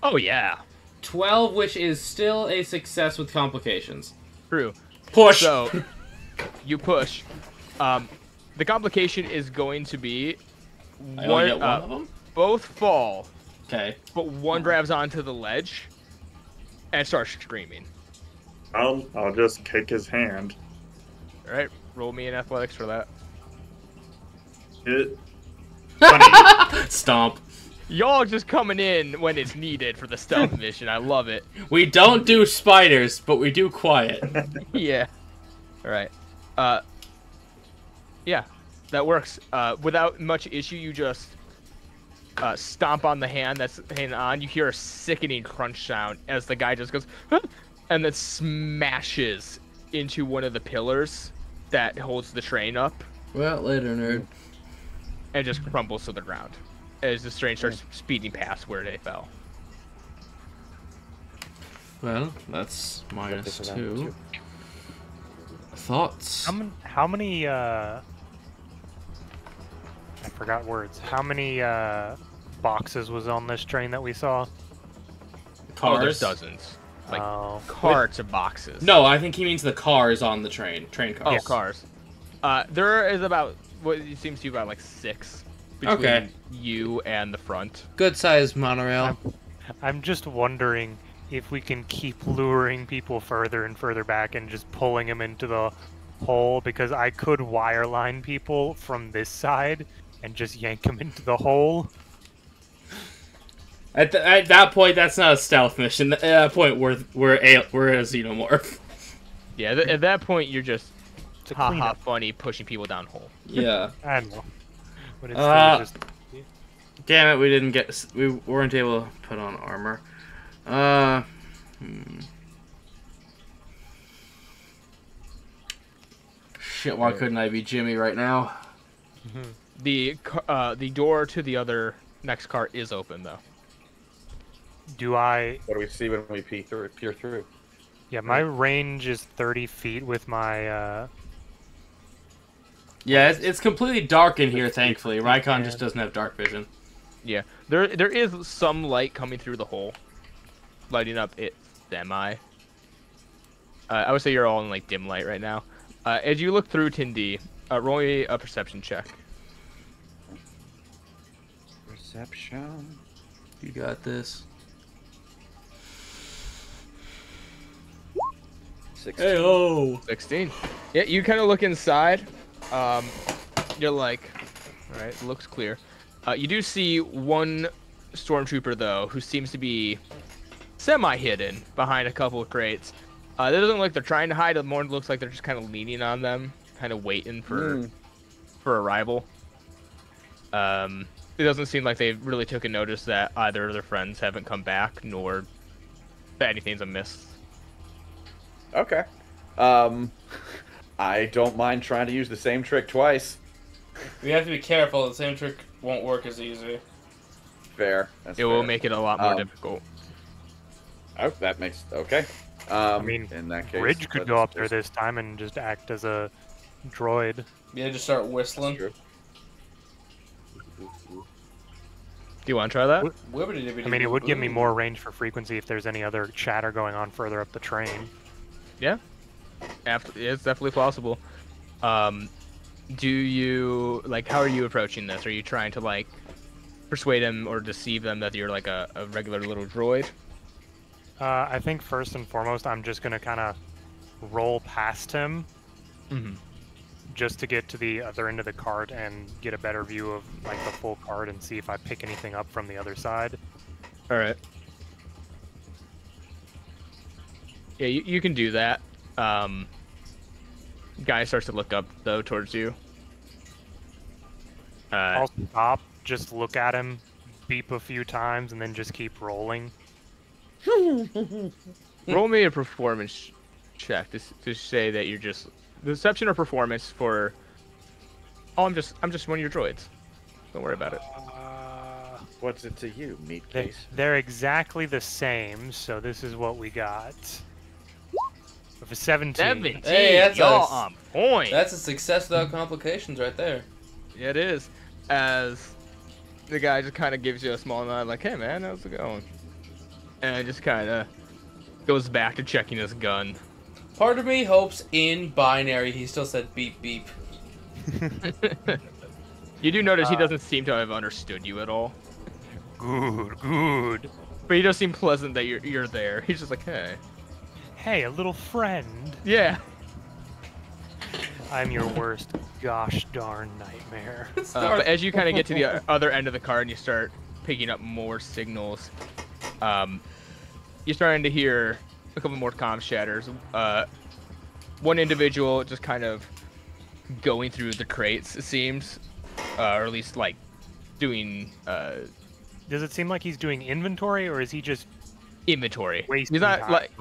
Oh, yeah. 12, which is still a success with complications. True. Push! So, you push. The complication is going to be I only get one of them? both fall, Okay. but one grabs onto the ledge and starts screaming. I'll just kick his hand. All right, roll me in athletics for that. Hit. 20. Stomp. Y'all just coming in when it's needed for the stealth mission. I love it. We don't do spiders, but we do quiet. Yeah. All right. Yeah, that works. Without much issue, you just stomp on the hand that's hanging on. You hear a sickening crunch sound as the guy just goes, "Huh," and then smashes into one of the pillars that holds the train up Well, later, nerd. and just crumbles to the ground as the train starts speeding past where they fell. Well, that's minus for that 2. too. Thoughts? How many I forgot words. How many boxes was on this train that we saw? Oh, there's Cars? dozens. Like Oh. carts of boxes. No, I think he means the cars on the train. Train Oh, cars. cars. There is about what it seems to be about like 6 between Okay. you and the front. Good size monorail. I'm just wondering if we can keep luring people further and further back and just pulling them into the hole, because I could wireline people from this side and just yank them into the hole. At that point, that's not a stealth mission. At that point, we're a xenomorph. Yeah, at that point you're just It's a haha cleanup. funny pushing people down hole. Yeah. I know. But it's just Damn it, we weren't able to put on armor. Shit, why couldn't I be Jimmy right now? The door to the other next car is open though. do I What do we see when we peer through? yeah, my range is 30 feet with my Yeah, it's completely dark in here, thankfully. Rykon just doesn't have dark vision. Yeah, there is some light coming through the hole, lighting up it semi. I would say you're all in like dim light right now. As you look through Tyndi, roll me a perception check. Perception. You got this. 16. Hey-oh! 16. Yeah, you kind of look inside. You're like, all right, looks clear. You do see one stormtrooper though, who seems to be semi-hidden behind a couple of crates. That doesn't look like they're trying to hide. It more looks like they're just kind of leaning on them, kind of waiting for arrival. It doesn't seem like they really took a notice that either of their friends haven't come back, nor that anything's amiss. Okay. I don't mind trying to use the same trick twice. We have to be careful. The same trick won't work as easy. Fair. That's It will fair. make it a lot more difficult. Oh, that makes okay. I mean, in that case, Ridge could go up there this time and just act as a droid. Yeah, just start whistling. True. Do you want to try that? I mean, it would give me more range for frequency if there's any other chatter going on further up the train. Yeah, it's definitely possible. Do you like? How are you approaching this? Are you trying to like persuade them or deceive them that you're like a regular little droid? I think first and foremost, I'm just gonna kind of roll past him, just to get to the other end of the cart and get a better view of like the full cart and see if I pick anything up from the other side. All right. Yeah, you can do that. Guy starts to look up though towards you. I'll stop, just look at him, beep a few times, and then just keep rolling. Roll me a performance check to say that you're just deception or performance for. Oh, I'm just one of your droids. Don't worry about it. What's it to you, meat They, case? they're exactly the same, so this is what we got. With a 17. 17. Hey, that's y'all a- on point. That's a success without complications right there. Yeah, it is. As the guy just kind of gives you a small nod, like, "Hey, man, how's it going?" And just kind of goes back to checking his gun. Part of me hopes in binary he still said beep beep. You do notice he doesn't seem to have understood you at all. Good. But he does seem pleasant that you're there. He's just like, "Hey." Hey, a little friend. Yeah. I'm your worst gosh darn nightmare. But as you kind of get to the other end of the car and you start picking up more signals, you're starting to hear a couple more comm shatters. One individual just kind of going through the crates, it seems, or at least like doing Does it seem like he's doing inventory, or is he just inventory. wasting He's not time? like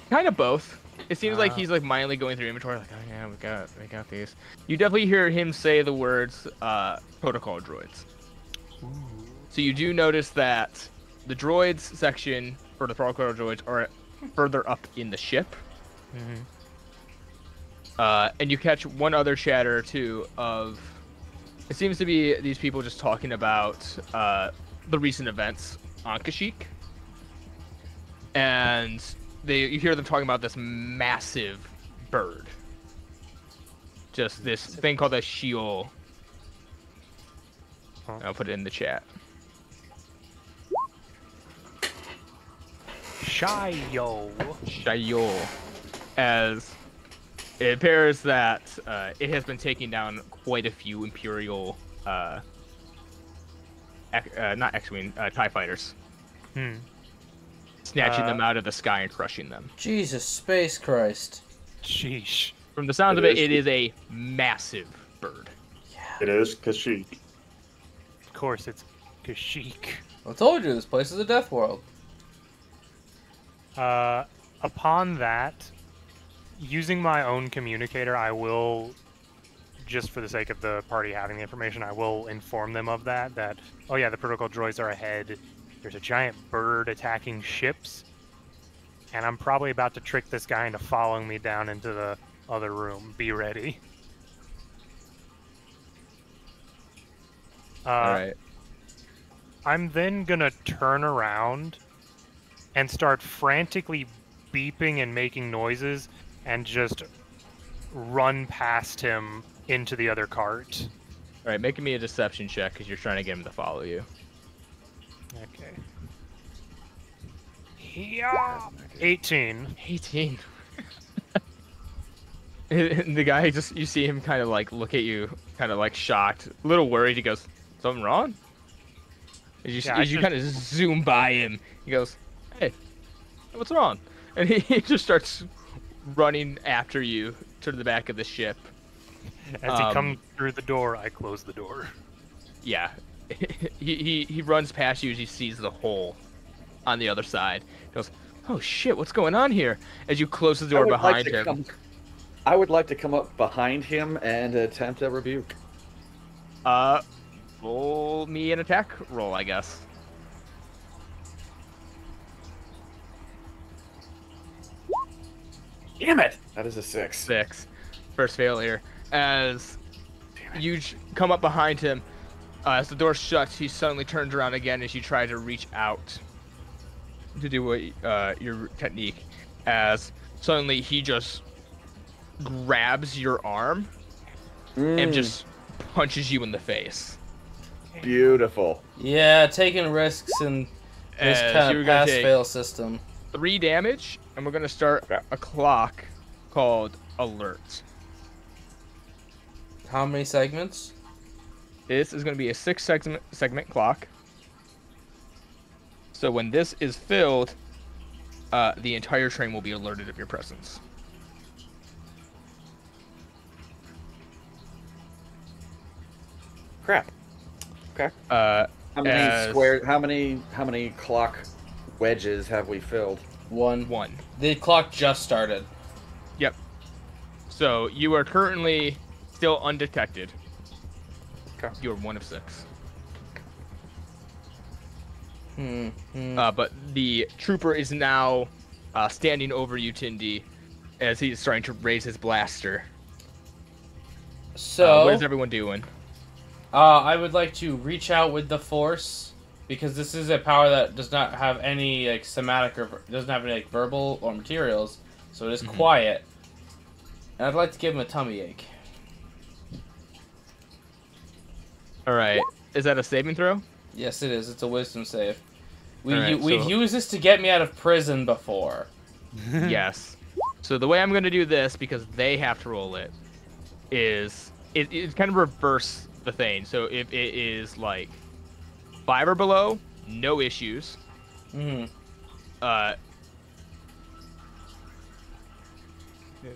kind of both. It seems like he's like mildly going through inventory, like, "Oh yeah, we got these." You definitely hear him say the words protocol droids. So you do notice that the droids section for the protocol droids are further up in the ship. And you catch one other chatter too of, it seems to be these people just talking about the recent events on Kasyyyk. And you hear them talking about this massive bird. Just this thing called a Sheol. I'll put it in the chat. Sheol. As it appears that it has been taking down quite a few Imperial, not X-Wing, TIE fighters. Snatching them out of the sky and crushing them. Jesus, space Christ. Sheesh. From the sounds of it, it is a massive bird. It is Kasyyyk. Of course, it's Kasyyyk. I told you, this place is a death world. Upon that, using my own communicator, I will, just for the sake of the party having the information, I will inform them of that, oh yeah, the protocol droids are ahead. There's a giant bird attacking ships, and I'm probably about to trick this guy into following me down into the other room. Be ready. Alright. I'm then gonna turn around and start frantically beeping and making noises and just run past him into the other cart. Alright, making me a deception check because you're trying to get him to follow you. Okay. Yeah. 18. 18. And the guy just, you see him kind of like look at you, kind of like shocked, a little worried. He goes, "Something wrong?" As you kind of zoom by him, he goes, "Hey, what's wrong?" And he just starts running after you to the back of the ship. As he comes through the door, I close the door. Yeah. he runs past you as he sees the hole on the other side. He goes, "Oh shit, what's going on here?" As you close the door behind him. I would like to come up behind him and attempt a rebuke. Roll me an attack roll, I guess. Damn it! That is a 6. 6. First failure. As you come up behind him, as the door shuts, he suddenly turns around again as you try to reach out to do your technique. As suddenly he just grabs your arm and just punches you in the face. Beautiful. Yeah, taking risks in this kind of pass-fail system. 3 damage, and we're going to start a clock called Alert. How many segments? This is going to be a 6-segment clock. So when this is filled, the entire train will be alerted of your presence. Crap. Okay. How many clock wedges have we filled? 1. 1. The clock just started. Yep. So you are currently still undetected. Okay. You're 1 of 6. But the trooper is now standing over you, Tyndi, as he's starting to raise his blaster. So, what is everyone doing? I would like to reach out with the Force, because this is a power that does not have any like somatic or doesn't have any like verbal or materials, so it is quiet. And I'd like to give him a tummy ache. All right. Is that a saving throw? Yes, it is. It's a wisdom save. Alright, We've so- used this to get me out of prison before. Yes. So the way I'm going to do this, because they have to roll it, is it kind of reverse the thing. So if it is like 5 or below, no issues.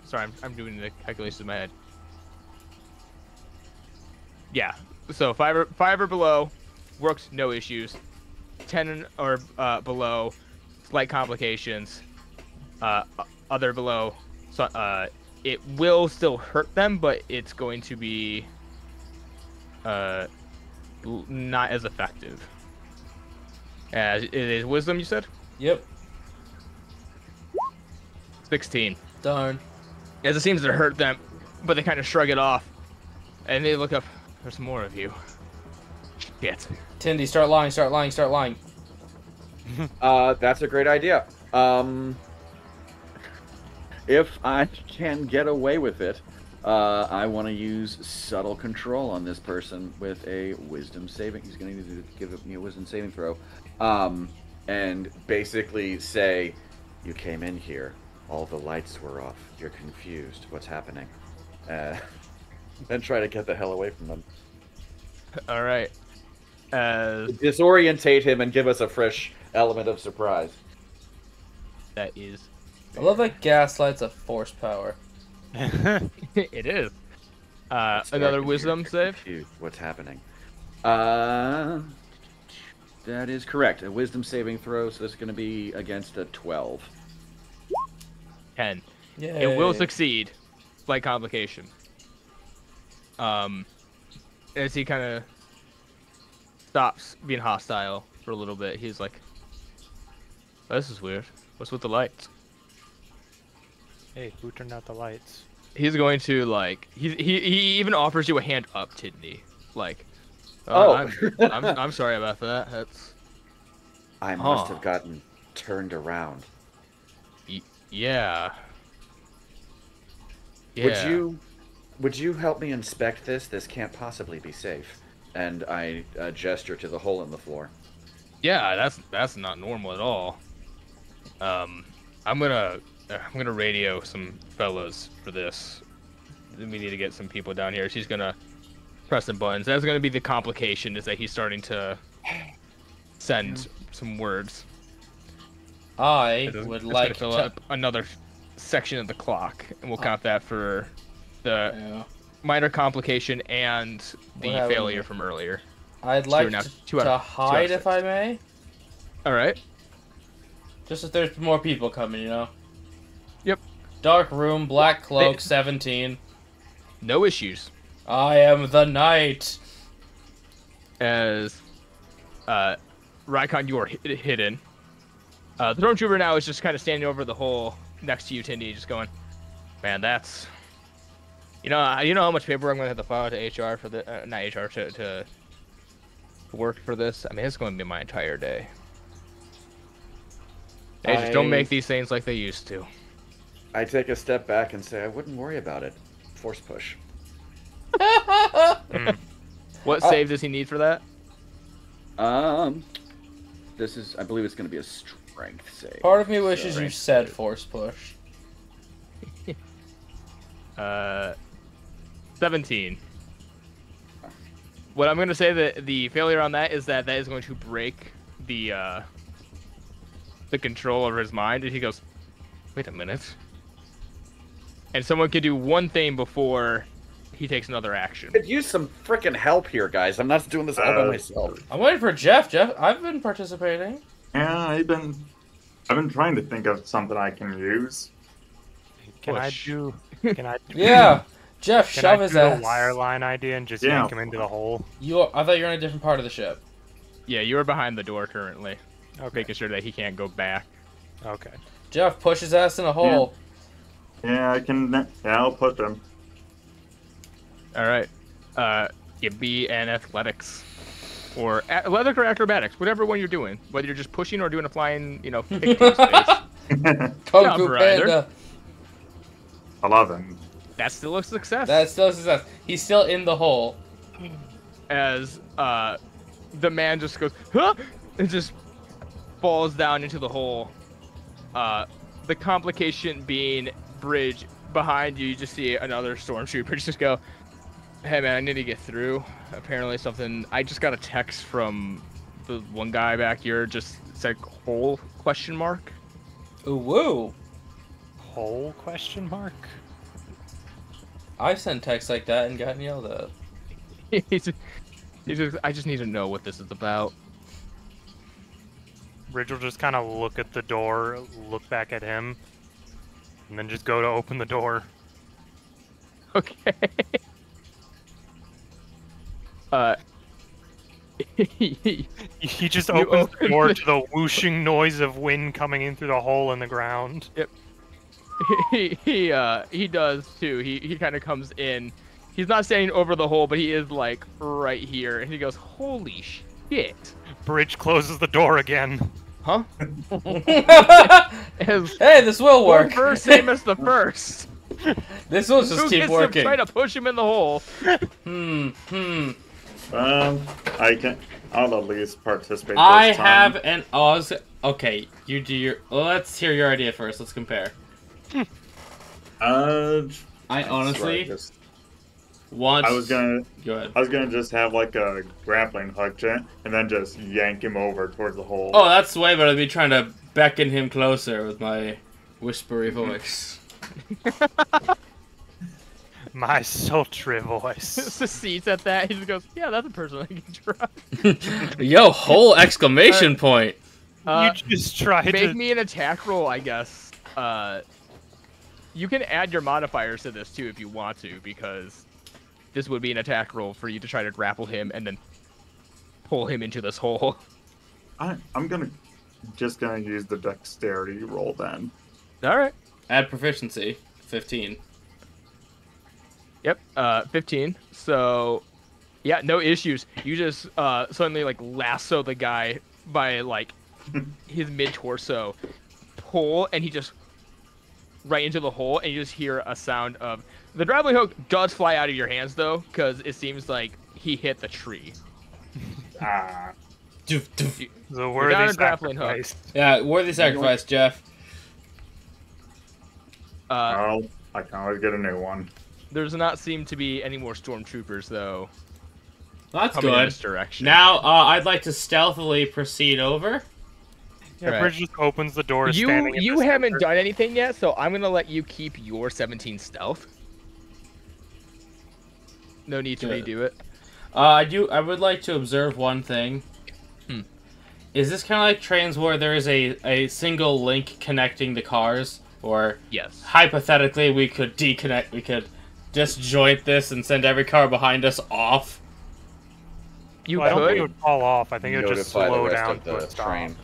Sorry, I'm doing the calculations in my head. Yeah. So 5 or below, works, no issues. 10 or below, slight complications. Other below, so, it will still hurt them, but it's going to be not as effective. As it is wisdom, you said? Yep. 16. Darn. As it seems to hurt them, but they kind of shrug it off, and they look up. There's more of you. Shit. Tyndi, start lying, start lying, start lying. That's a great idea. If I can get away with it, I want to use subtle control on this person with a wisdom saving. He's going to need to give me a wisdom saving throw. And basically say, you came in here, all the lights were off, you're confused, what's happening? Then try to get the hell away from them. All right. Disorientate him and give us a fresh element of surprise. That is. I love that gaslight's a Force power. It is. So I Another can wisdom hear save. confused. What's happening? That is correct. A wisdom saving throw, so this is going to be against a 12. 10. Yay. It will succeed. Slight complication. As he kind of stops being hostile for a little bit, he's like, oh, "This is weird. What's with the lights?" Hey, who turned out the lights? He's going to like he even offers you a hand up, Tyndi. Like, Oh. I'm sorry about that. That's I must have gotten turned around. yeah. Would you help me inspect this? This can't possibly be safe. And I gesture to the hole in the floor. Yeah, that's not normal at all. I'm gonna radio some fellas for this. We need to get some people down here. She's gonna press some buttons. That's gonna be the complication, is that he's starting to send some words. I It's would gonna like fill to... up another section of the clock, and we'll count that for the Yeah. minor complication and the What happened failure here? from earlier. I'd So like we're now to, 2 out to of hide, 6. if I may. All right. Just if there's more people coming, you know? Yep. Dark room, black cloak, 17. No issues. I am the knight. As Rykon, you are hidden. The stormtrooper now is just kind of standing over the hole next to you, Tyndi, just going, "Man, that's you know how much paperwork I'm gonna have to file to HR for the not HR to work for this. I mean, it's going to be my entire day. They just don't make these things like they used to." I take a step back and say, I wouldn't worry about it. Force push. What save does he need for that? This is, I believe it's going to be a strength save. Part of me wishes you Strength said save. Force push. 17. What I'm going to say that the failure on that is that is going to break the control over his mind, and he goes, "Wait a minute." And someone could do one thing before he takes another action. Could use some freaking help here, guys. I'm not doing this all by myself. I'm waiting for Jeff. Jeff, I've been participating. Yeah, I've been I've been trying to think of something I can use. Can I Push. do? Can I? Yeah, Jeff, Can shove I his do the ass. wireline idea and just Yeah. yank him into the hole? I thought you were in a different part of the ship. Yeah, you are behind the door currently, Okay. making sure that he can't go back. Okay. Jeff, push his ass in a hole. Yeah, I can. Yeah, I'll push him. All right. Give me an athletics. Or athletics or acrobatics, whatever one you're doing. Whether you're just pushing or doing a flying, kick to his face. Kung Jump, Fu Ryder. Panda. 11. That's still a success. That's still a success. He's still in the hole. As the man just goes, huh? And just falls down into the hole. The complication being, Bridge, behind you, you just see another stormtrooper just go, hey man, I need to get through. Apparently something, I just got a text from the one guy back here, just said hole, question mark. Ooh, woo. Hole? Question mark. I've sent texts like that and gotten yelled at. he's just, I just need to know what this is about. Ridge will just kind of look at the door, look back at him, and then just go to open the door. Okay. He just You opens the open door the- to the whooshing noise of wind coming in through the hole in the ground. he does too. He kind of comes in. He's not standing over the hole, but he is like right here, and he goes, "Holy shit!" Bridge closes the door again. Huh? Hey, this will work. First, same as the first. This will just Who keep gets working. to try to push him in the hole? I can. I'll at least participate. I this time. have an. Oh, okay, you do your. Well, let's hear your idea first. Let's compare. I honestly just- want. I was gonna. Go ahead. I was gonna just have like a grappling hook and then just yank him over towards the hole. Oh, that's way better than me trying to beckon him closer with my whispery voice. My sultry voice. Succeeds at that. He just goes, "Yeah, that's a person I can try." Yo, whole exclamation point. You just tried Make to. me an attack roll, I guess. You can add your modifiers to this too if you want to, because this would be an attack roll for you to try to grapple him and then pull him into this hole. I'm just gonna use the dexterity roll then. All right. Add proficiency, 15. Yep. 15. So, yeah, no issues. You just suddenly like lasso the guy by like his mid torso, pull, and he just right into the hole, and you just hear a sound of the grappling hook does fly out of your hands though, because it seems like he hit the tree. Ah. Doof, doof. The Without worthy a grappling hook. sacrifice. Yeah, worthy sacrifice, Jeff. Well, I can always get a new one. There's not seem to be any more stormtroopers though That's coming in good. this direction. Now, I'd like to stealthily proceed over. Yeah, Right. Bridge just opens the door. you standing in you the haven't center. done anything yet, so I'm gonna let you keep your 17 stealth. No need to Good. redo it. I would like to observe one thing. Is this kind of like trains where there is a single link connecting the cars? Or, Yes. hypothetically, we could disjoint this and send every car behind us off? You Well, I don't think it could. would fall off. I think it would just Notify the slow rest down of to a the stop. train.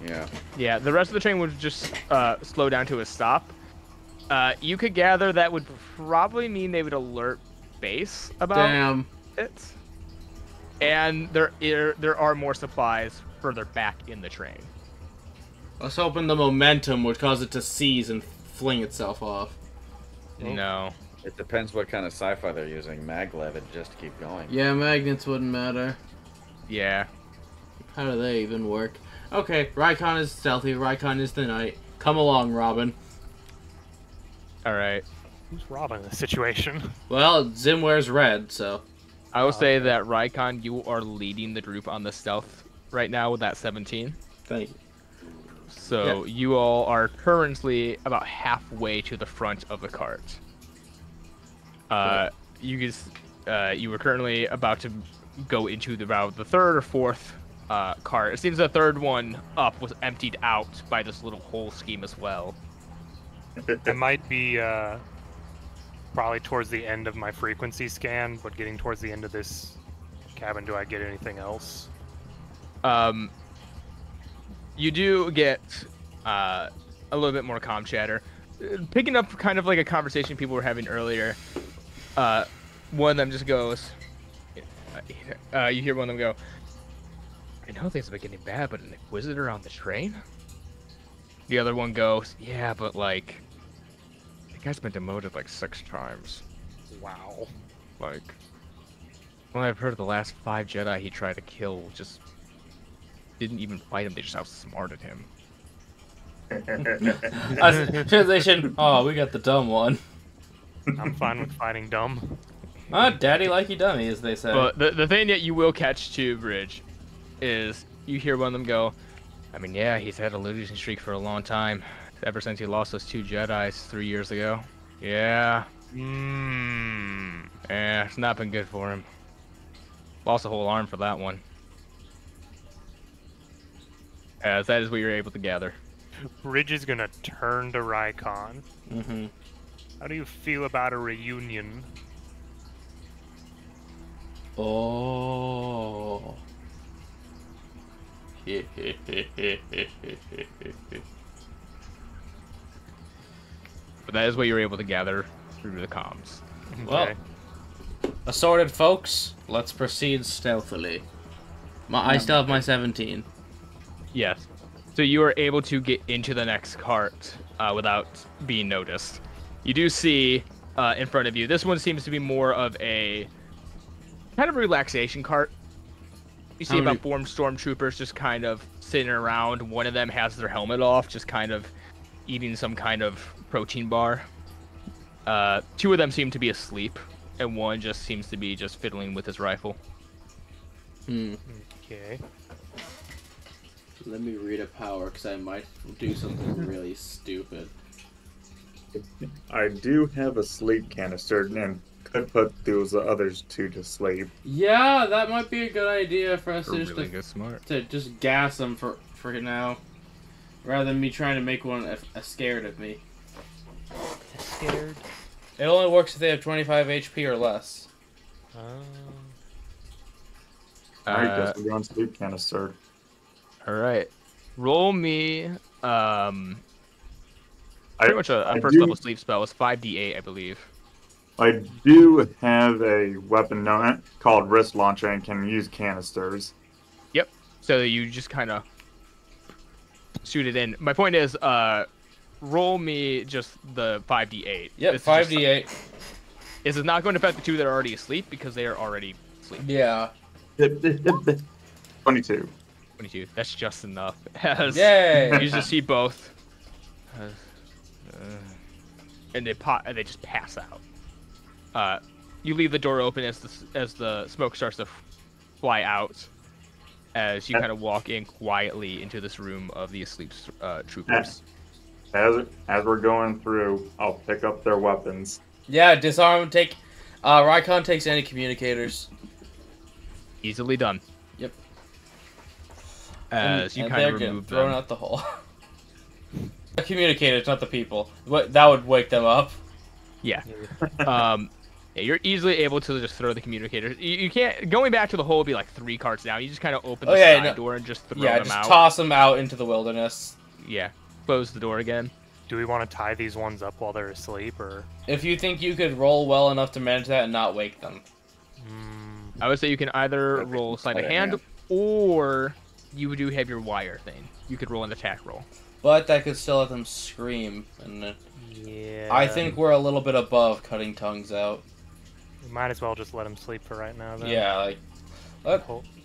Yeah. Yeah, the rest of the train would just slow down to a stop. You could gather that would probably mean they would alert base about Damn. it. And there are more supplies further back in the train. I was hoping the momentum would cause it to seize and fling itself off. No. It depends what kind of sci-fi they're using. Maglev it just to keep going. Yeah, magnets wouldn't matter. Yeah. How do they even work? Okay, Rykon is stealthy, Rykon is the knight. Come along, Robin. All right. Who's robbing the situation? Well, Zim wears red, so... I will say that Rykon, you are leading the group on the stealth right now with that 17. Thank you. So you all are currently about halfway to the front of the cart. You were currently about to go into about the third or fourth cart. It seems the third one up was emptied out by this little hole scheme as well. I might be probably towards the end of my frequency scan, but getting towards the end of this cabin, do I get anything else? You do get a little bit more comm chatter. Picking up kind of like a conversation people were having earlier. One of them just goes, you hear one of them go, I know things have been getting bad, but an Inquisitor on the train? The other one goes, yeah, but like, the guy's been demoted like 6 times. Wow. Like, well, I've heard the last 5 Jedi he tried to kill just didn't even fight him, they just outsmarted him. Translation. Oh, we got the dumb one. I'm fine with fighting dumb. Daddy likey dummy, as they say. But the thing that you will catch too, Bridge, is you hear one of them go, I mean, yeah, he's had a losing streak for a long time. Ever since he lost those 2 Jedis 3 years ago. Yeah. Yeah, it's not been good for him. Lost a whole arm for that one. As that is what you're able to gather. Bridge is gonna turn to Rykon. Mm-hmm. How do you feel about a reunion? Oh. But that is what you're able to gather through the comms. Well, Okay. assorted folks, let's proceed stealthily. I still have my 17. Yes. So you are able to get into the next cart without being noticed. You do see in front of you, this one seems to be more of a kind of relaxation cart. You see about 4 stormtroopers just kind of sitting around. One of them has their helmet off, just kind of eating some kind of protein bar. 2 of them seem to be asleep, and one just seems to be just fiddling with his rifle. Okay. Let me read a power, because I might do something really stupid. I do have a sleep canister and could put those others 2 to sleep. Yeah, that might be a good idea for us to You're just, really good, smart. to just gas them for now. Rather than me trying to make one scared of me. Scared? It only works if they have 25 HP or less. Alright, guess we're going sleep canister. Alright. Roll me pretty much a first level sleep spell. It's 5d8, I believe. I do have a weapon called wrist launcher and can use canisters. Yep. So you just kind of shoot it in. My point is, roll me just the 5d8. Yep, This is 5d8. This is not going to affect the 2 that are already asleep because they are already asleep. Yeah. 22. 22. That's just enough. As Yay! you just see both, and they just pass out. You leave the door open as the smoke starts to fly out. As you kind of walk in quietly into this room of the asleep troopers. As we're going through, I'll pick up their weapons. Yeah, disarm, take... Rykon takes any communicators. Easily done. Yep. As you and kind of they're remove thrown them. out the hole. The communicators, not the people. That would wake them up. Yeah. Yeah, you're easily able to just throw the communicators. You can't... Going back to the hole would be like 3 carts down. You just kind of open the side door and just throw them just out. toss them out into the wilderness. Yeah. Close the door again. Do we want to tie these ones up while they're asleep, or? If you think you could roll well enough to manage that and not wake them. I would say you can either roll sleight of hand, or you do have your wire thing. You could roll an attack roll. But that could still let them scream. And Yeah. I think we're a little bit above cutting tongues out. We might as well just let them sleep for right now, then. Yeah, like...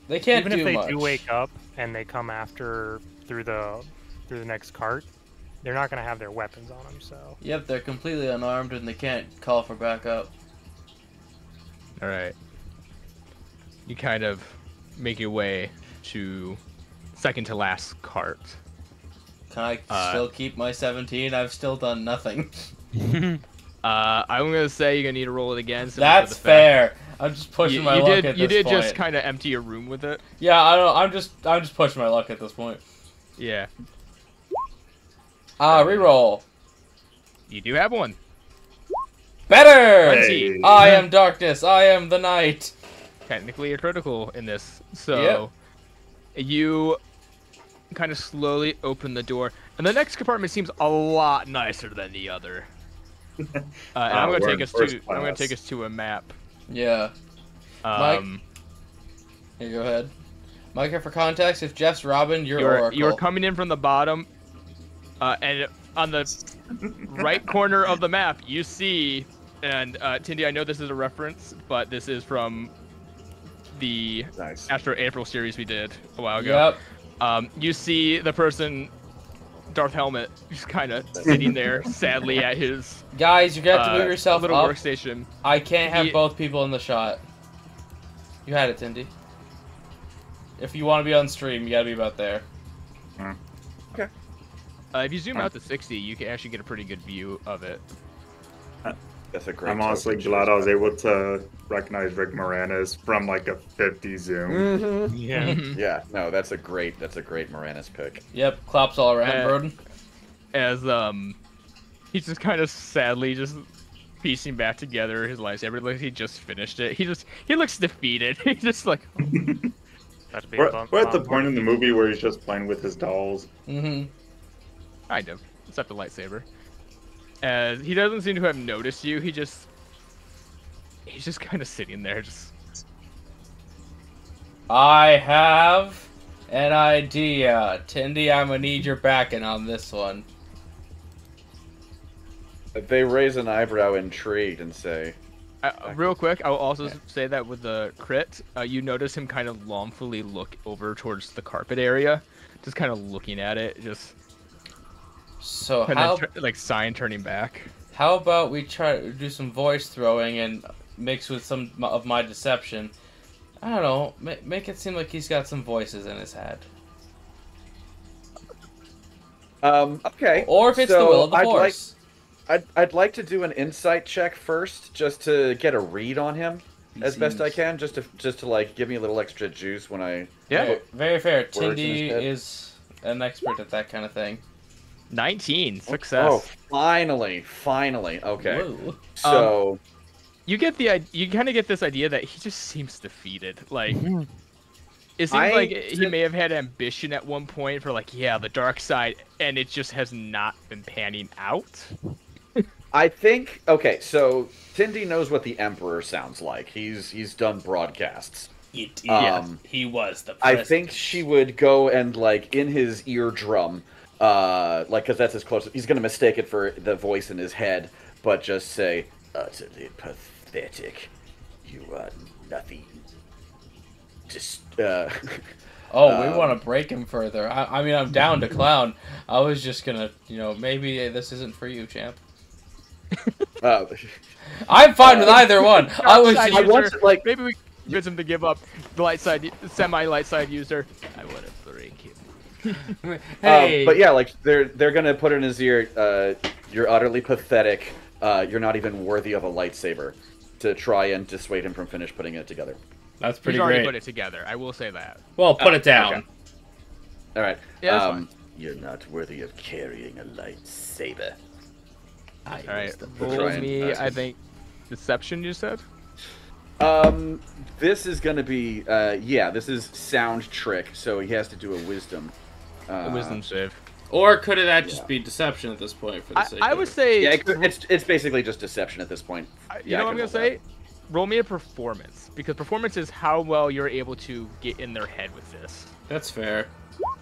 They can't Even do if they much. do wake up and they come after through the next cart, they're not gonna have their weapons on them. So. Yep, they're completely unarmed and they can't call for backup. All right. You kind of make your way to second to last cart. Can I still keep my 17? I've still done nothing. I'm gonna say you're gonna need to roll it again. That's fair. I'm just pushing You, my you luck did. at You this did point. just kind of empty your room with it. Yeah, I don't. I'm just pushing my luck at this point. Yeah. Reroll. You do have one. Better. Hey. I am darkness. I am the night. Technically a critical in this. So you kind of slowly open the door, and the next compartment seems a lot nicer than the other. And I'm we're gonna in take us first to. I'm gonna class. take us to a map. Yeah. Mike? Here, go ahead. Mike, for context, if Jeff's Robin, you're Oracle. You're coming in from the bottom, and on the right corner of the map, you see, and Tyndi, I know this is a reference, but this is from the Nice. Astro April series we did a while ago. Yep. You see the person, Darth Helmet, just kind of sitting there sadly at his Guys, you're gonna have to move yourself little up. workstation. I can't have He- both people in the shot. You had it, Tyndi. If you want to be on stream, you gotta be about there. If you zoom out to 60, you can actually get a pretty good view of it. That's a great. I'm honestly token glad choice. I was able to recognize Rick Moranis from like a 50 zoom. Mhm. Yeah. Yeah, no, that's a great Moranis pick. Yep, claps all around, Broden. As he's just kind of sadly just piecing back together his lightsaber. Like he just finished it. He looks defeated. He's just like, That'd be We're, a bump. we're at the point in the movie where he's just playing with his dolls. Mm-hmm. kind of, except the lightsaber. As he doesn't seem to have noticed you. He's just kind of sitting there, just. I have an idea. Tyndi, I'm gonna need your backing on this one. They raise an eyebrow, intrigued, and say, Real quick, I will also say that with the crit, you notice him kind of longfully look over towards the carpet area, just kind of looking at it, just So kind how of like sign turning back. how about we try to do some voice throwing and mix with some of my deception? I don't know. Make it seem like he's got some voices in his head. okay. Or if it's so the will of the I'd Force. I'd like to do an insight check first, just to get a read on him as best I can, just to like give me a little extra juice when I. Yeah, Very fair. Words in his Tyndi head. is an expert at that kind of thing. 19 success. Oh, finally. Okay. Whoa. So. You get you kind of get this idea that he just seems defeated. Like it seems I like he did- may have had ambition at one point for like, yeah, the dark side, and it just has not been panning out. I think okay, so Tyndi knows what the Emperor sounds like. He's done broadcasts. He was the I think she would go and like in his eardrum, like because that's as close. He's gonna mistake it for the voice in his head, but just say, "Utterly pathetic. You are nothing." Just Oh, we want to break him further. I mean, I'm down to clown. I was just gonna, maybe this isn't for you, champ. I'm fine with either one. I was Dark just, side I want user, to, like- maybe we convince him to give up the light side, semi-light side user. I would have break him. hey, but yeah, like they're gonna put in his ear, "You're utterly pathetic. You're not even worthy of a lightsaber," to try and dissuade him from putting it together. that's He's pretty already great. put it together. I will say that. Well, put it down. Okay. All right. Yeah, that's fine. You're not worthy of carrying a lightsaber. I All right, was the- roll try and- me. I think deception. You said. This is gonna be this is sound trick, so he has to do a wisdom. A wisdom save. Or could that just Yeah. be deception at this point? For the sake I of would it? say. Yeah, it's basically just deception at this point. You know what I'm gonna say? Roll me a performance, because performance is how well you're able to get in their head with this. That's fair. Oh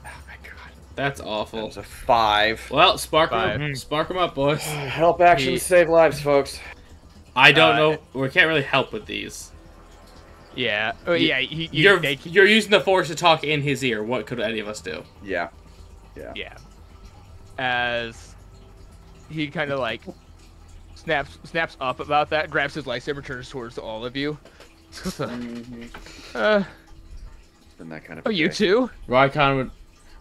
my god, That's that awful. was a 5. Well, spark 5. them, spark 'em up, boys. Help actions save lives, folks. I don't Uh, know. We can't really help with these. Yeah. Oh yeah. You're using the Force to talk in his ear. What could any of us do? Yeah. Yeah. As he kind of like snaps up about that, grabs his lightsaber, turns towards all of you. Mm-hmm. And that kind of. Oh, you too? Raikon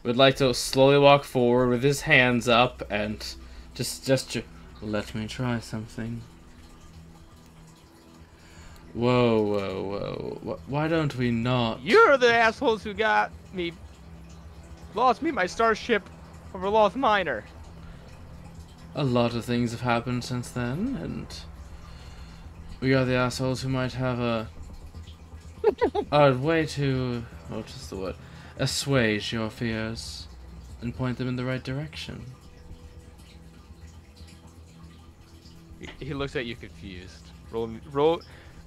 would like to slowly walk forward with his hands up and just let me try something. Whoa, whoa, whoa. Why don't we not? You're the assholes who lost me my starship over Lost Minor. A lot of things have happened since then, and we are the assholes who might have a way to, what is the word, assuage your fears and point them in the right direction. He looks at you confused. Roll.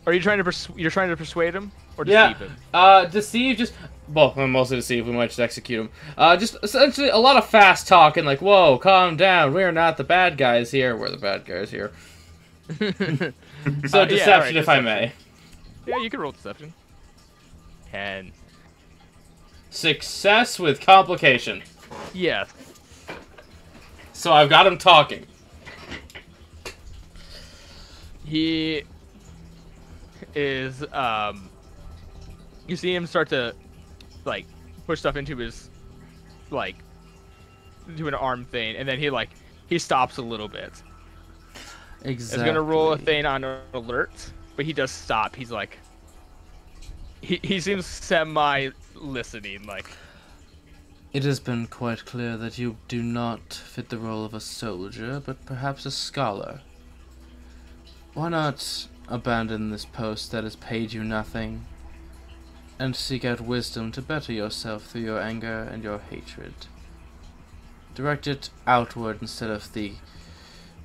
Are you trying to you're trying to persuade him or deceive him? Deceive, just, well, mostly deceive, we might just execute him. Just essentially a lot of fast talking, like, whoa, calm down, we're not the bad guys here, we're the bad guys here. So, deception, yeah, right, if I may. Yeah, you can roll deception. 10. Success with complication. Yes. So I've got him talking. He is, you see him start to, like, push stuff into his, like, do an arm thing, and then he stops a little bit. Exactly. He's gonna roll a thing on alert, but he does stop. He's like, he seems semi-listening, like. It has been quite clear that you do not fit the role of a soldier, but perhaps a scholar. Why not abandon this post that has paid you nothing, and seek out wisdom to better yourself through your anger and your hatred? Direct it outward instead of the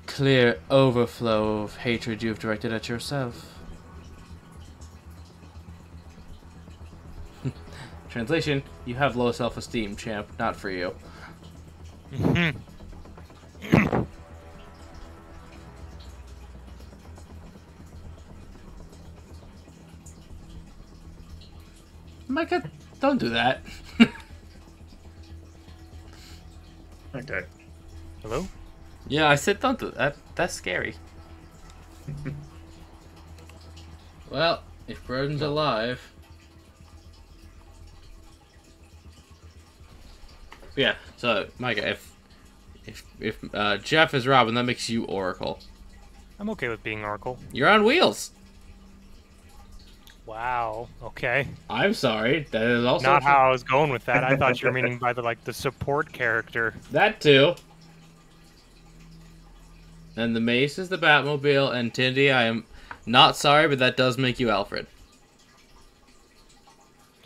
clear overflow of hatred you've directed at yourself. Translation, you have low self-esteem, champ. Not for you. Micah, don't do that. Okay. Hello? Yeah, I said don't do that. That's scary. Well, if Broden's alive... Yeah, so, Micah, if Jeff is Robin, that makes you Oracle. I'm okay with being Oracle. You're on wheels. Wow. Okay. I'm sorry. That is also Not how I was going with that. I thought you were meaning by the support character. that too. And the mace is the Batmobile, and Tyndi, I am not sorry, but that does make you Alfred.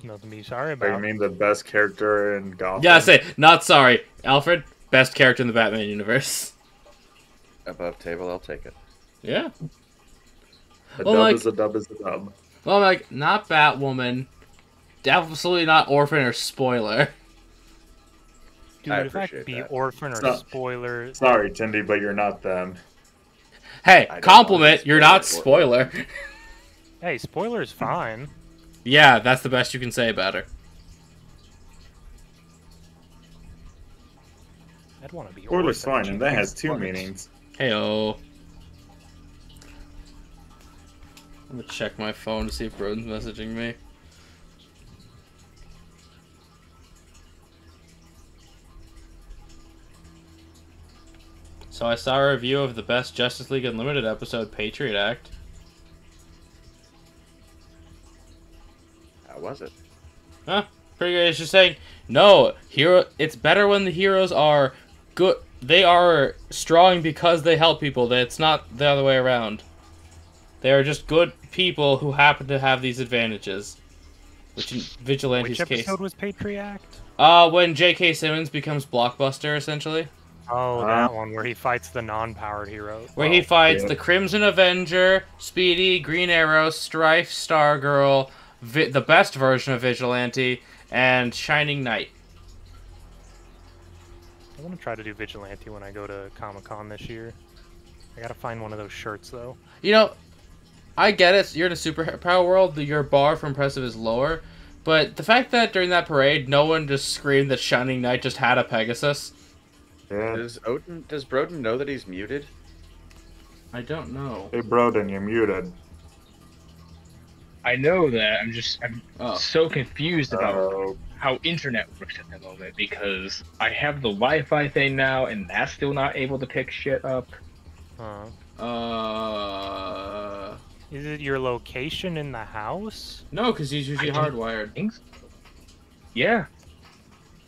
Nothing to be sorry Like, you about. mean the best character in Gotham? Yeah, I say not sorry, Alfred, best character in the Batman universe. Above table, I'll take it. Yeah. A Well, dub like- is a dub is a dub. Well, like, not Batwoman, absolutely not Orphan or Spoiler. Dude, I if I could appreciate be that. Orphan or Stop. Spoiler... Sorry, Tyndi, but you're not them. Hey, I don't compliment, want you're not Spoiler. Spoiler. Hey, Spoiler's fine. Yeah, that's the best you can say about her. I'd want to be Spoiler's Orphan. fine, and that has two What? meanings. Heyo. I'm gonna check my phone to see if Broden's messaging me. So I saw a review of the best Justice League Unlimited episode, Patriot Act. How was it? Huh? Pretty good. It's just saying, no, it's better when the heroes are good. They are strong because they help people. That it's not the other way around. They are just good people who happen to have these advantages. Which in Vigilante's Which case. episode was Patriot Act? When J.K. Simmons becomes Blockbuster, essentially. Oh, that one where he fights the non-powered heroes. Where he fights yeah. the Crimson Avenger, Speedy, Green Arrow, Strife, Stargirl, the best version of Vigilante, and Shining Knight. I want to try to do Vigilante when I go to Comic-Con this year. I gotta find one of those shirts, though. You know, I get it. You're in a superpower world. Your bar for impressive is lower. But the fact that during that parade, no one just screamed that Shining Knight just had a Pegasus. Yeah. Does Broden know that he's muted? I don't know. Hey, Broden, you're muted. I know that. I'm Oh. so confused about Oh, how internet works at the moment because I have the Wi-Fi thing now, and that's still not able to pick shit up. Huh. Is it your location in the house? No, because he's usually hardwired. Things? Yeah.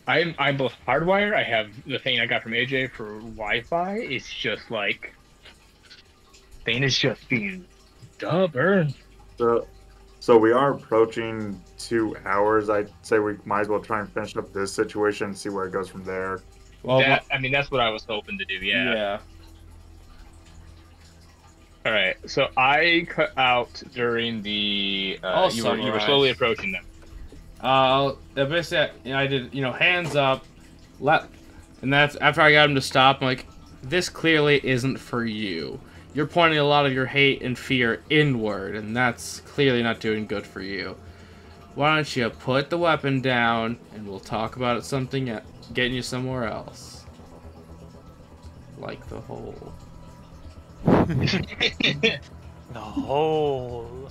I'm both hardwired. I have the thing I got from AJ for Wi-Fi. It's just like thing is just being stubborn. So we are approaching 2 hours. I'd say we might as well try and finish up this situation and see where it goes from there. Well, I mean, that's what I was hoping to do. Yeah. All right. So I cut out during the. You were slowly approaching them. Basically, I did, hands up, and that's after I got him to stop. I'm like, this clearly isn't for you. You're pointing a lot of your hate and fear inward, and that's clearly not doing good for you. Why don't you put the weapon down, and we'll talk about it getting you somewhere else. Like the hole. The hole.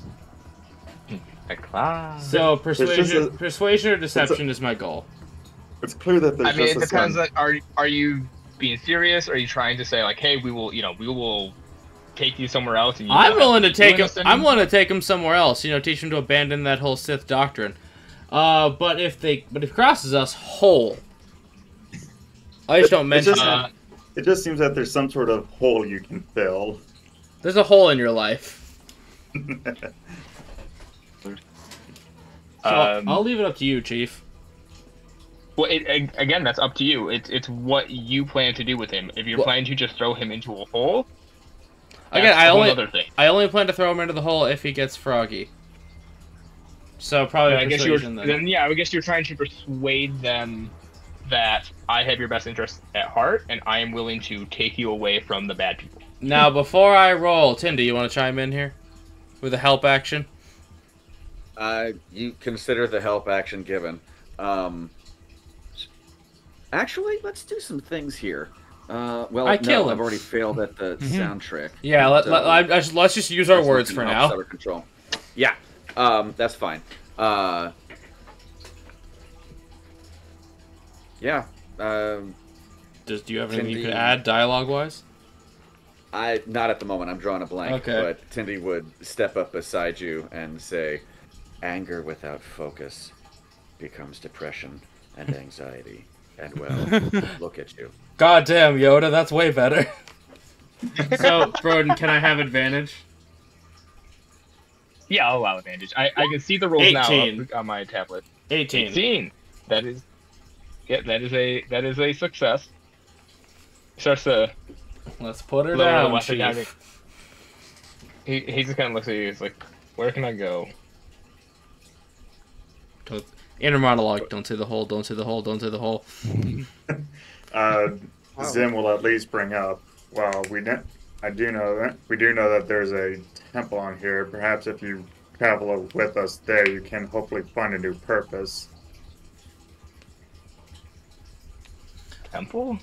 So persuasion or deception is my goal. It's clear that there's it depends. Are you being serious? Or are you trying to say like, hey, we will take you somewhere else? And I'm willing to take him. I'm willing to take him somewhere else. Teach him to abandon that whole Sith doctrine. But if he crosses us, hole. I just don't mention that. It just seems that there's some sort of hole you can fill. There's a hole in your life. So I'll leave it up to you, Chief. Well, again, that's up to you. It's what you plan to do with him. If you're planning to just throw him into a hole, again, I only plan to throw him into the hole if he gets froggy. So probably I guess I guess you're trying to persuade them that I have your best interest at heart, and I am willing to take you away from the bad people. Now, before I roll, Tyndi, you want to chime in here with a help action? You consider the help action given. Actually, let's do some things here. I've already failed at the sound trick. Yeah, let's just use our words for now. Control. Yeah, that's fine. Yeah. Do you have anything you could add dialogue-wise? Not at the moment. I'm drawing a blank. Okay. But Tyndi would step up beside you and say, "Anger without focus becomes depression and anxiety. And well, look at you." God damn, Yoda, that's way better. So, Broden, can I have advantage? Yeah, I'll allow advantage. I can see the rolls 18. now on my tablet. 18. 18. That is a success. Starts to. Let's put her down, Chief. Down. He just kind of looks at you. He's like, "Where can I go?" Inner monologue. Don't say the hole. Don't say the hole. Don't say the hole. Zim will at least bring up. Well, we do know that there's a temple on here. Perhaps if you travel with us there, you can hopefully find a new purpose. Temple?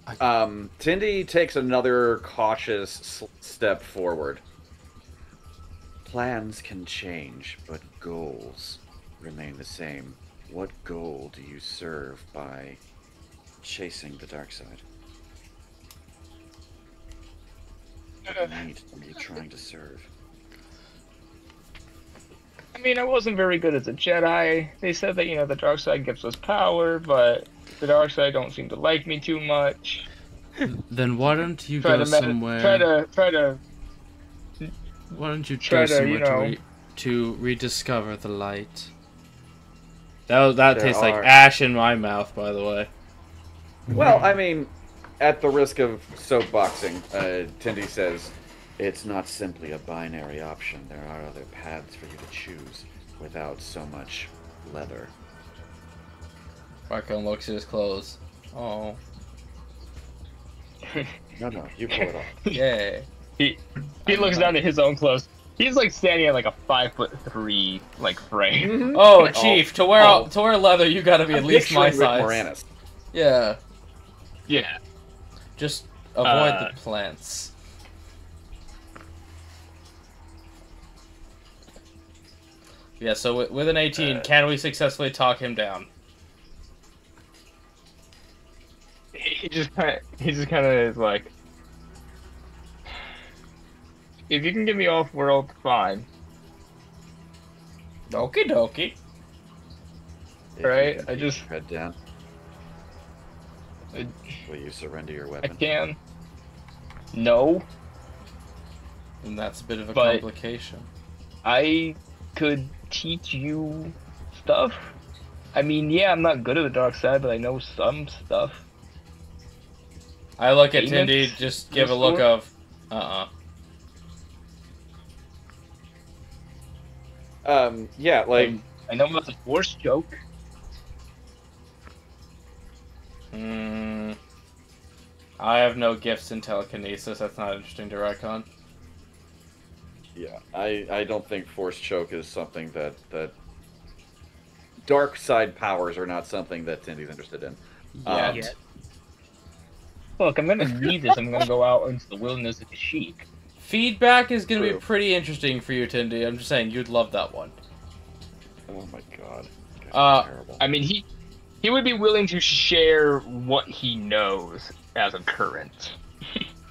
Tyndi takes another cautious step forward. Plans can change, but goals remain the same. What goal do you serve by chasing the dark side? What need are you trying to serve? I mean, I wasn't very good as a Jedi. They said that, the dark side gives us power, but the dark side don't seem to like me too much. Then why don't you go somewhere? Why don't you go somewhere to rediscover the light? That tastes like ash in my mouth, by the way. Well, I mean, at the risk of soapboxing, Tyndi says, it's not simply a binary option. There are other paths for you to choose without so much leather. Raccoon looks at his clothes. Oh. No, you pull it off. Yeah. He looks down at his own clothes. He's like standing at like a 5'3" frame. Mm-hmm. Oh, Chief, to wear leather, you gotta be at least my size. Moranis. Yeah. Yeah. Just avoid the plants. Yeah. So with an 18, can we successfully talk him down? He just kind of is like, if you can get me off world, fine. Okie dokie. If Right, you can I keep just- your head down. I, Will you surrender your I weapon? can. No, And that's a bit of a But- complication. I could teach you stuff. I mean, yeah, I'm not good at the dark side, but I know some stuff. I look at Payments? Tyndi, just give a This look sort? of, Yeah, like I know about the force joke. I have no gifts in telekinesis. That's not interesting to Rycon. yeah, I don't think force choke is something that dark side powers are not something that Tindy's interested in. Yet. Yet. Look, I'm gonna need this. I'm gonna go out into the wilderness of Kasyyyk. Feedback is going to be True. pretty interesting for you, Tyndi. I'm just saying, you'd love that one. Oh my god, that's terrible. I mean, he would be willing to share what he knows as a current.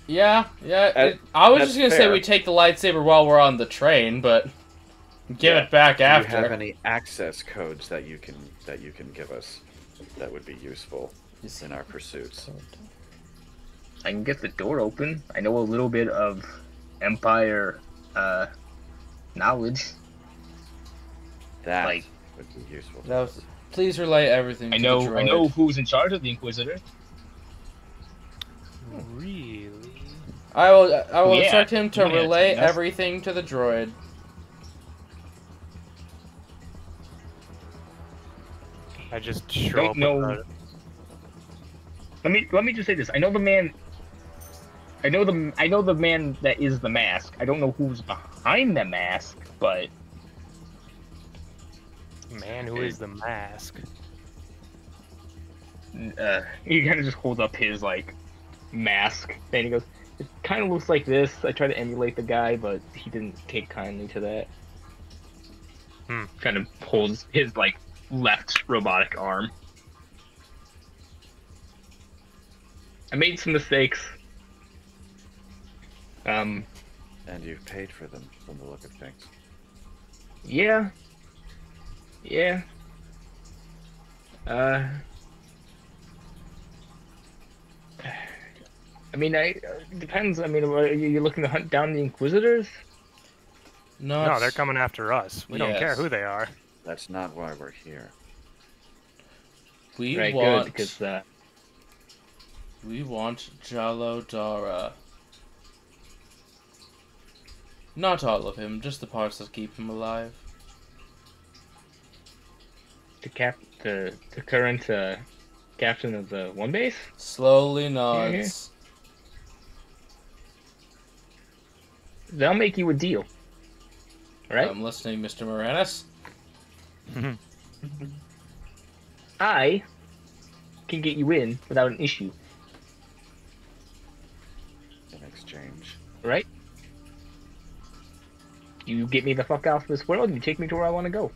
Yeah. That- I was that's just going to say fair. we take the lightsaber while we're on the train, but give Yeah. it back Do you after. have any access codes that you can give us that would be useful in our pursuits? I can get the door open. I know a little bit of Empire knowledge. That Like- would be useful. That was- please relay everything I to know the droid. I know who's in charge of the Inquisitor. Really? I will Yeah. instruct him to Yeah, relay that's- everything to the droid. I just show up Don't with know. Let me just say this. I know the man. I know the man that is the mask. I don't know who's behind the mask, but the man who is the mask. he kind of just holds up his like mask and he goes, "It kind of looks like this." I tried to emulate the guy, but he didn't take kindly to that. Kind of holds his like left robotic arm. I made some mistakes. And you've paid for them from the look of things. Yeah. Yeah. I mean, it depends. I mean, are you looking to hunt down the Inquisitors? No, they're coming after us. We don't care Yes. who they are. That's not why we're here. We Right, want good, because we want Jalo Dara. Not all of him, just the parts that keep him alive. the current captain of the one base. Slowly nods. They'll make you a deal. Right? I'm listening, Mr. Moranis. I can get you in without an issue, In exchange. right? You get me the fuck out of this world and you take me to where I want to go.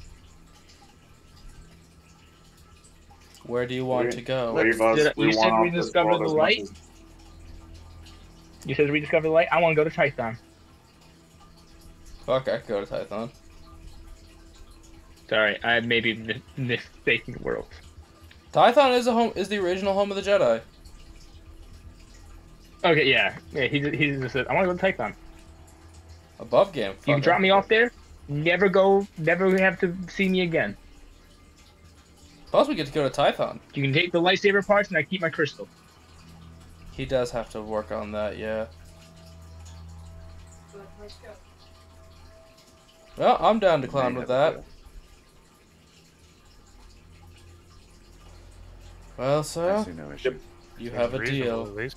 Where do you want to go? Leave us. Did- We you said want we off this discovered world the as much light? as- You said rediscover the light? I want to go to Tython. Fuck, I could go to Tython. Sorry, I may be mistaking worlds. Tython is the original home of the Jedi. Okay, yeah. He just said, I want to go to Tython. Above game. You can Fuck drop it. me off there, never have to see me again. Plus, we get to go to Tython. You can take the lightsaber parts and I keep my crystal. He does have to work on that, yeah. Well, I'm down to clown May with have a that. deal. Well, I sir, see no issue. you Seems have a reasonable, deal. at least.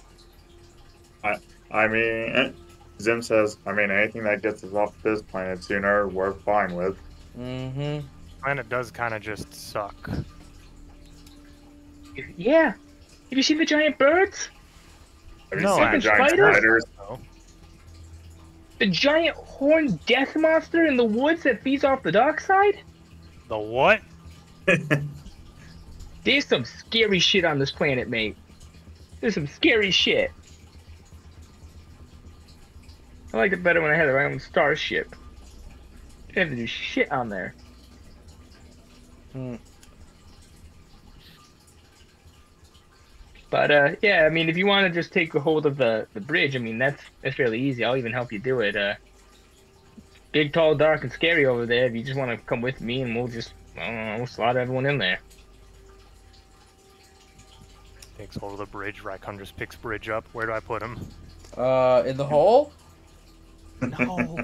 I mean, Zim says, I mean, anything that gets us off this planet sooner, we're fine with. Mm-hmm. Planet does kind of just suck. Yeah. Have you seen the giant birds? Have No, you seen the giant spiders? spiders? So, The giant horned death monster in the woods that feeds off the dark side? the what? There's some scary shit on this planet, mate. There's some scary shit. I liked it better when I had my own starship. Didn't have to do shit on there. But yeah, I mean, if you want to just take a hold of the bridge, I mean, that's fairly easy. I'll even help you do it. Big, tall, dark, and scary over there. If you just want to come with me, and we'll just, I don't know, we'll slot everyone in there. Takes hold of the bridge. Rykon just picks bridge up. Where do I put him? In the hole? No.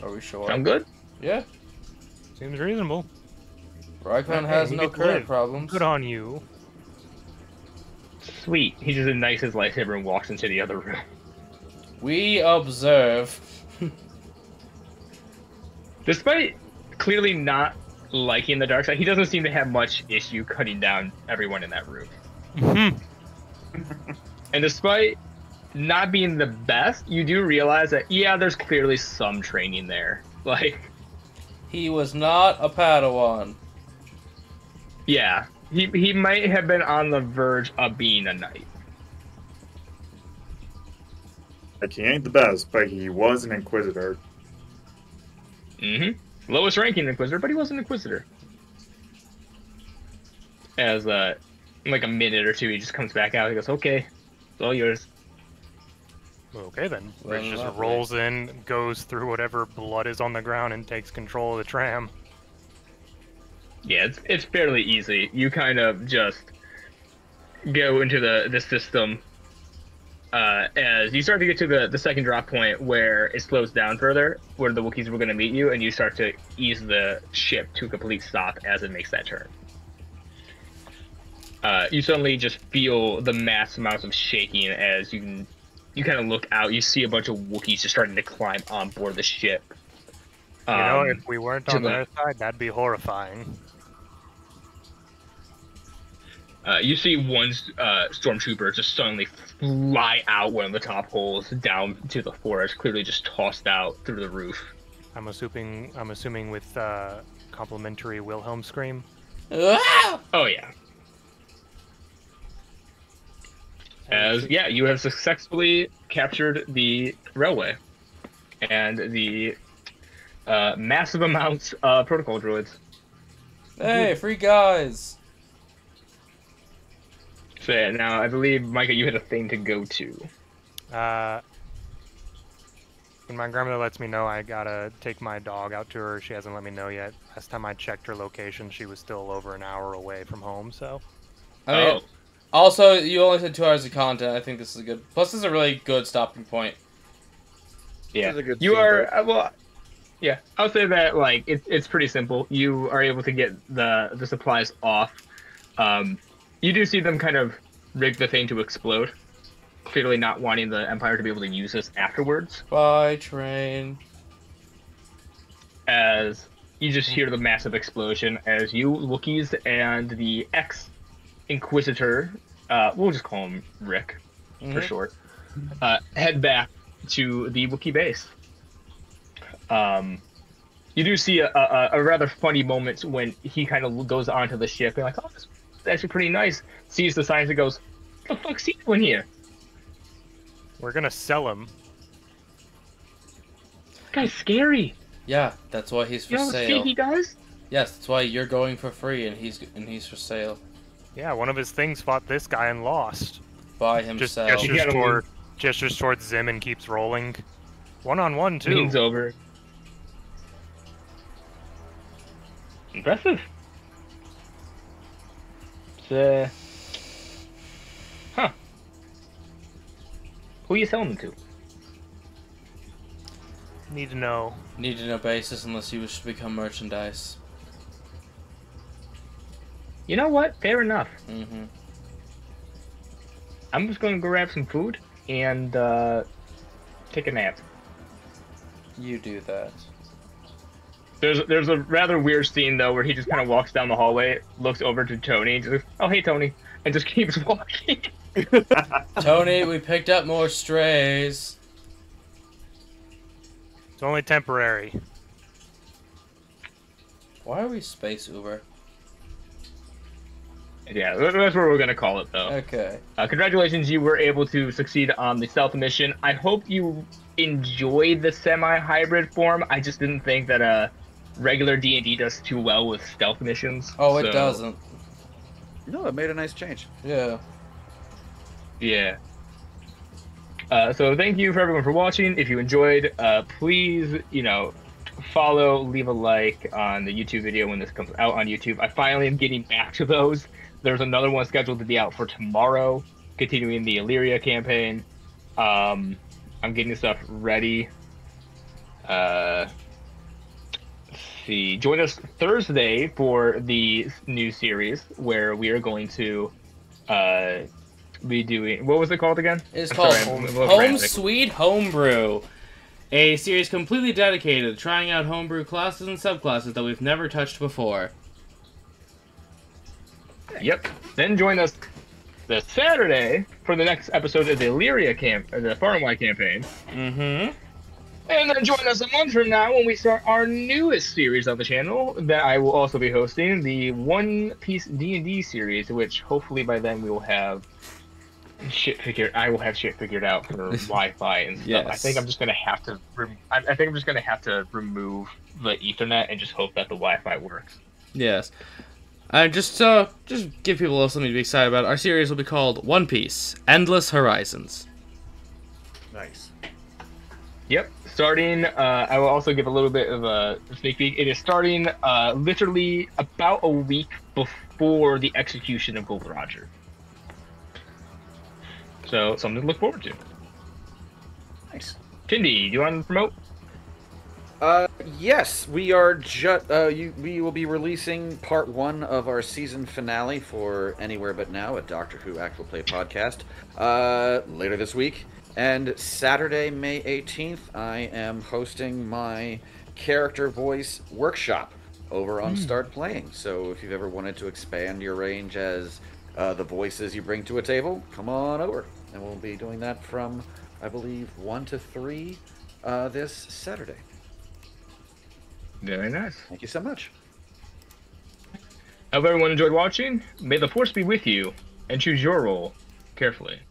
Are we sure? Sound good? Yeah. Seems reasonable. Rykon has He no gets current live. problems. Good on you. Sweet. He just ignites his lightsaber and walks into the other room. We observe. Despite clearly not liking the dark side, he doesn't seem to have much issue cutting down everyone in that room. And despite not being the best, you do realize that, yeah, there's clearly some training there. Like, He was not a Padawan. yeah, he might have been on the verge of being a knight. Like, he ain't the best, but he was an Inquisitor. Mm-hmm. Lowest ranking Inquisitor, but he was an Inquisitor. As, in like a minute or two, he just comes back out. He goes, okay, it's all yours. Okay then. Well, Bridge just lovely. rolls in, goes through whatever blood is on the ground, and takes control of the tram. Yeah, it's fairly easy. You kind of just go into the system as you start to get to the second drop point where it slows down further, where the Wookiees were going to meet you, and you start to ease the ship to a complete stop as it makes that turn. You suddenly just feel the mass amounts of shaking as you kind of look out. You see a bunch of Wookiees just starting to climb on board the ship. You know, if we weren't to on the- their side, that'd be horrifying. You see one stormtrooper just suddenly fly out one of the top holes down to the forest, clearly just tossed out through the roof. I'm assuming with complimentary Wilhelm scream. Ah! Oh yeah. As yeah, you have successfully captured the railway and the massive amounts of protocol droids. Hey, free guys! So yeah, now I believe Micah, you had a thing to go to. When my grandmother lets me know I gotta take my dog out to her, she hasn't let me know yet. Last time I checked her location, she was still over an hour away from home, so... I mean, also, you only said 2 hours of content. I think this is good. Plus, this is a really good stopping point. Yeah, This is a good you scene, are well. Yeah, I'll say that like it's pretty simple. You are able to get the supplies off. You do see them kind of rig the thing to explode, clearly not wanting the Empire to be able to use this afterwards. Bye, train. As you just hear the massive explosion as you Wookiees and the ex-Inquisitor, we'll just call him Rick for short, head back to the Wookiee base. You do see a rather funny moment when he kind of goes onto the ship and like, oh, this is actually pretty nice. Sees the signs and goes, what the fuck's he doing here? We're gonna sell him. This guy's scary. Yeah, that's why he's for You know the sale. shit he does? Yes, that's why you're going for free and he's for sale. Yeah, one of his things fought this guy and lost. By Just himself. gestures towards Zim and keeps rolling. One-on-one, too. Leans over. Impressive. It's, huh. Who are you selling them to? Need to know. Need to know basis unless you wish to become merchandise. You know what? Fair enough. Mm-hmm. I'm just gonna go grab some food and take a nap. You do that. There's a rather weird scene though where he just kind of walks down the hallway, looks over to Tony, and just goes, "Oh hey Tony," and just keeps walking. Tony, we picked up more strays. It's only temporary. Why are we space Uber? Yeah, that's what we're gonna call it, though. Okay. Congratulations, you were able to succeed on the stealth mission. I hope you enjoyed the semi-hybrid form. I just didn't think that regular D&D does too well with stealth missions. Oh, it doesn't. No, it made a nice change. Yeah. Yeah. So thank you for everyone for watching. If you enjoyed, please, follow, leave a like on the YouTube video when this comes out on YouTube. I finally am getting back to those. There's another one scheduled to be out for tomorrow, continuing the Illyria campaign. I'm getting stuff ready. Let's see. Join us Thursday for the new series where we are going to be doing. What was it called again? It's called Home Sweet Homebrew. A series completely dedicated to trying out homebrew classes and subclasses that we've never touched before. Yep. Then join us this Saturday for the next episode of the Illyria the Far-and-Wide campaign. Mm-hmm. And then join us a month from now when we start our newest series on the channel that I will also be hosting, the One Piece D&D series, which hopefully by then we will have I will have shit figured out for Wi-Fi and stuff. Yes. I think I'm just gonna have to. I think I'm just gonna have to remove the Ethernet and just hope that the Wi-Fi works. Yes. Just give people something to be excited about. Our series will be called One Piece: Endless Horizons. Nice. Yep. Starting. I will also give a little bit of a sneak peek. It is starting literally about a week before the execution of Gold Roger. So, something to look forward to. Nice. Tyndi, do you want to promote? Yes, we are we will be releasing part 1 of our season finale for Anywhere But Now, a Doctor Who Actual Play podcast, later this week. And Saturday, May 18th, I am hosting my character voice workshop over on Start Playing. So if you've ever wanted to expand your range as the voices you bring to a table, come on over. And we'll be doing that from, I believe, 1 to 3 this Saturday. Very nice. Thank you so much. I hope everyone enjoyed watching. May the Force be with you, and choose your role carefully.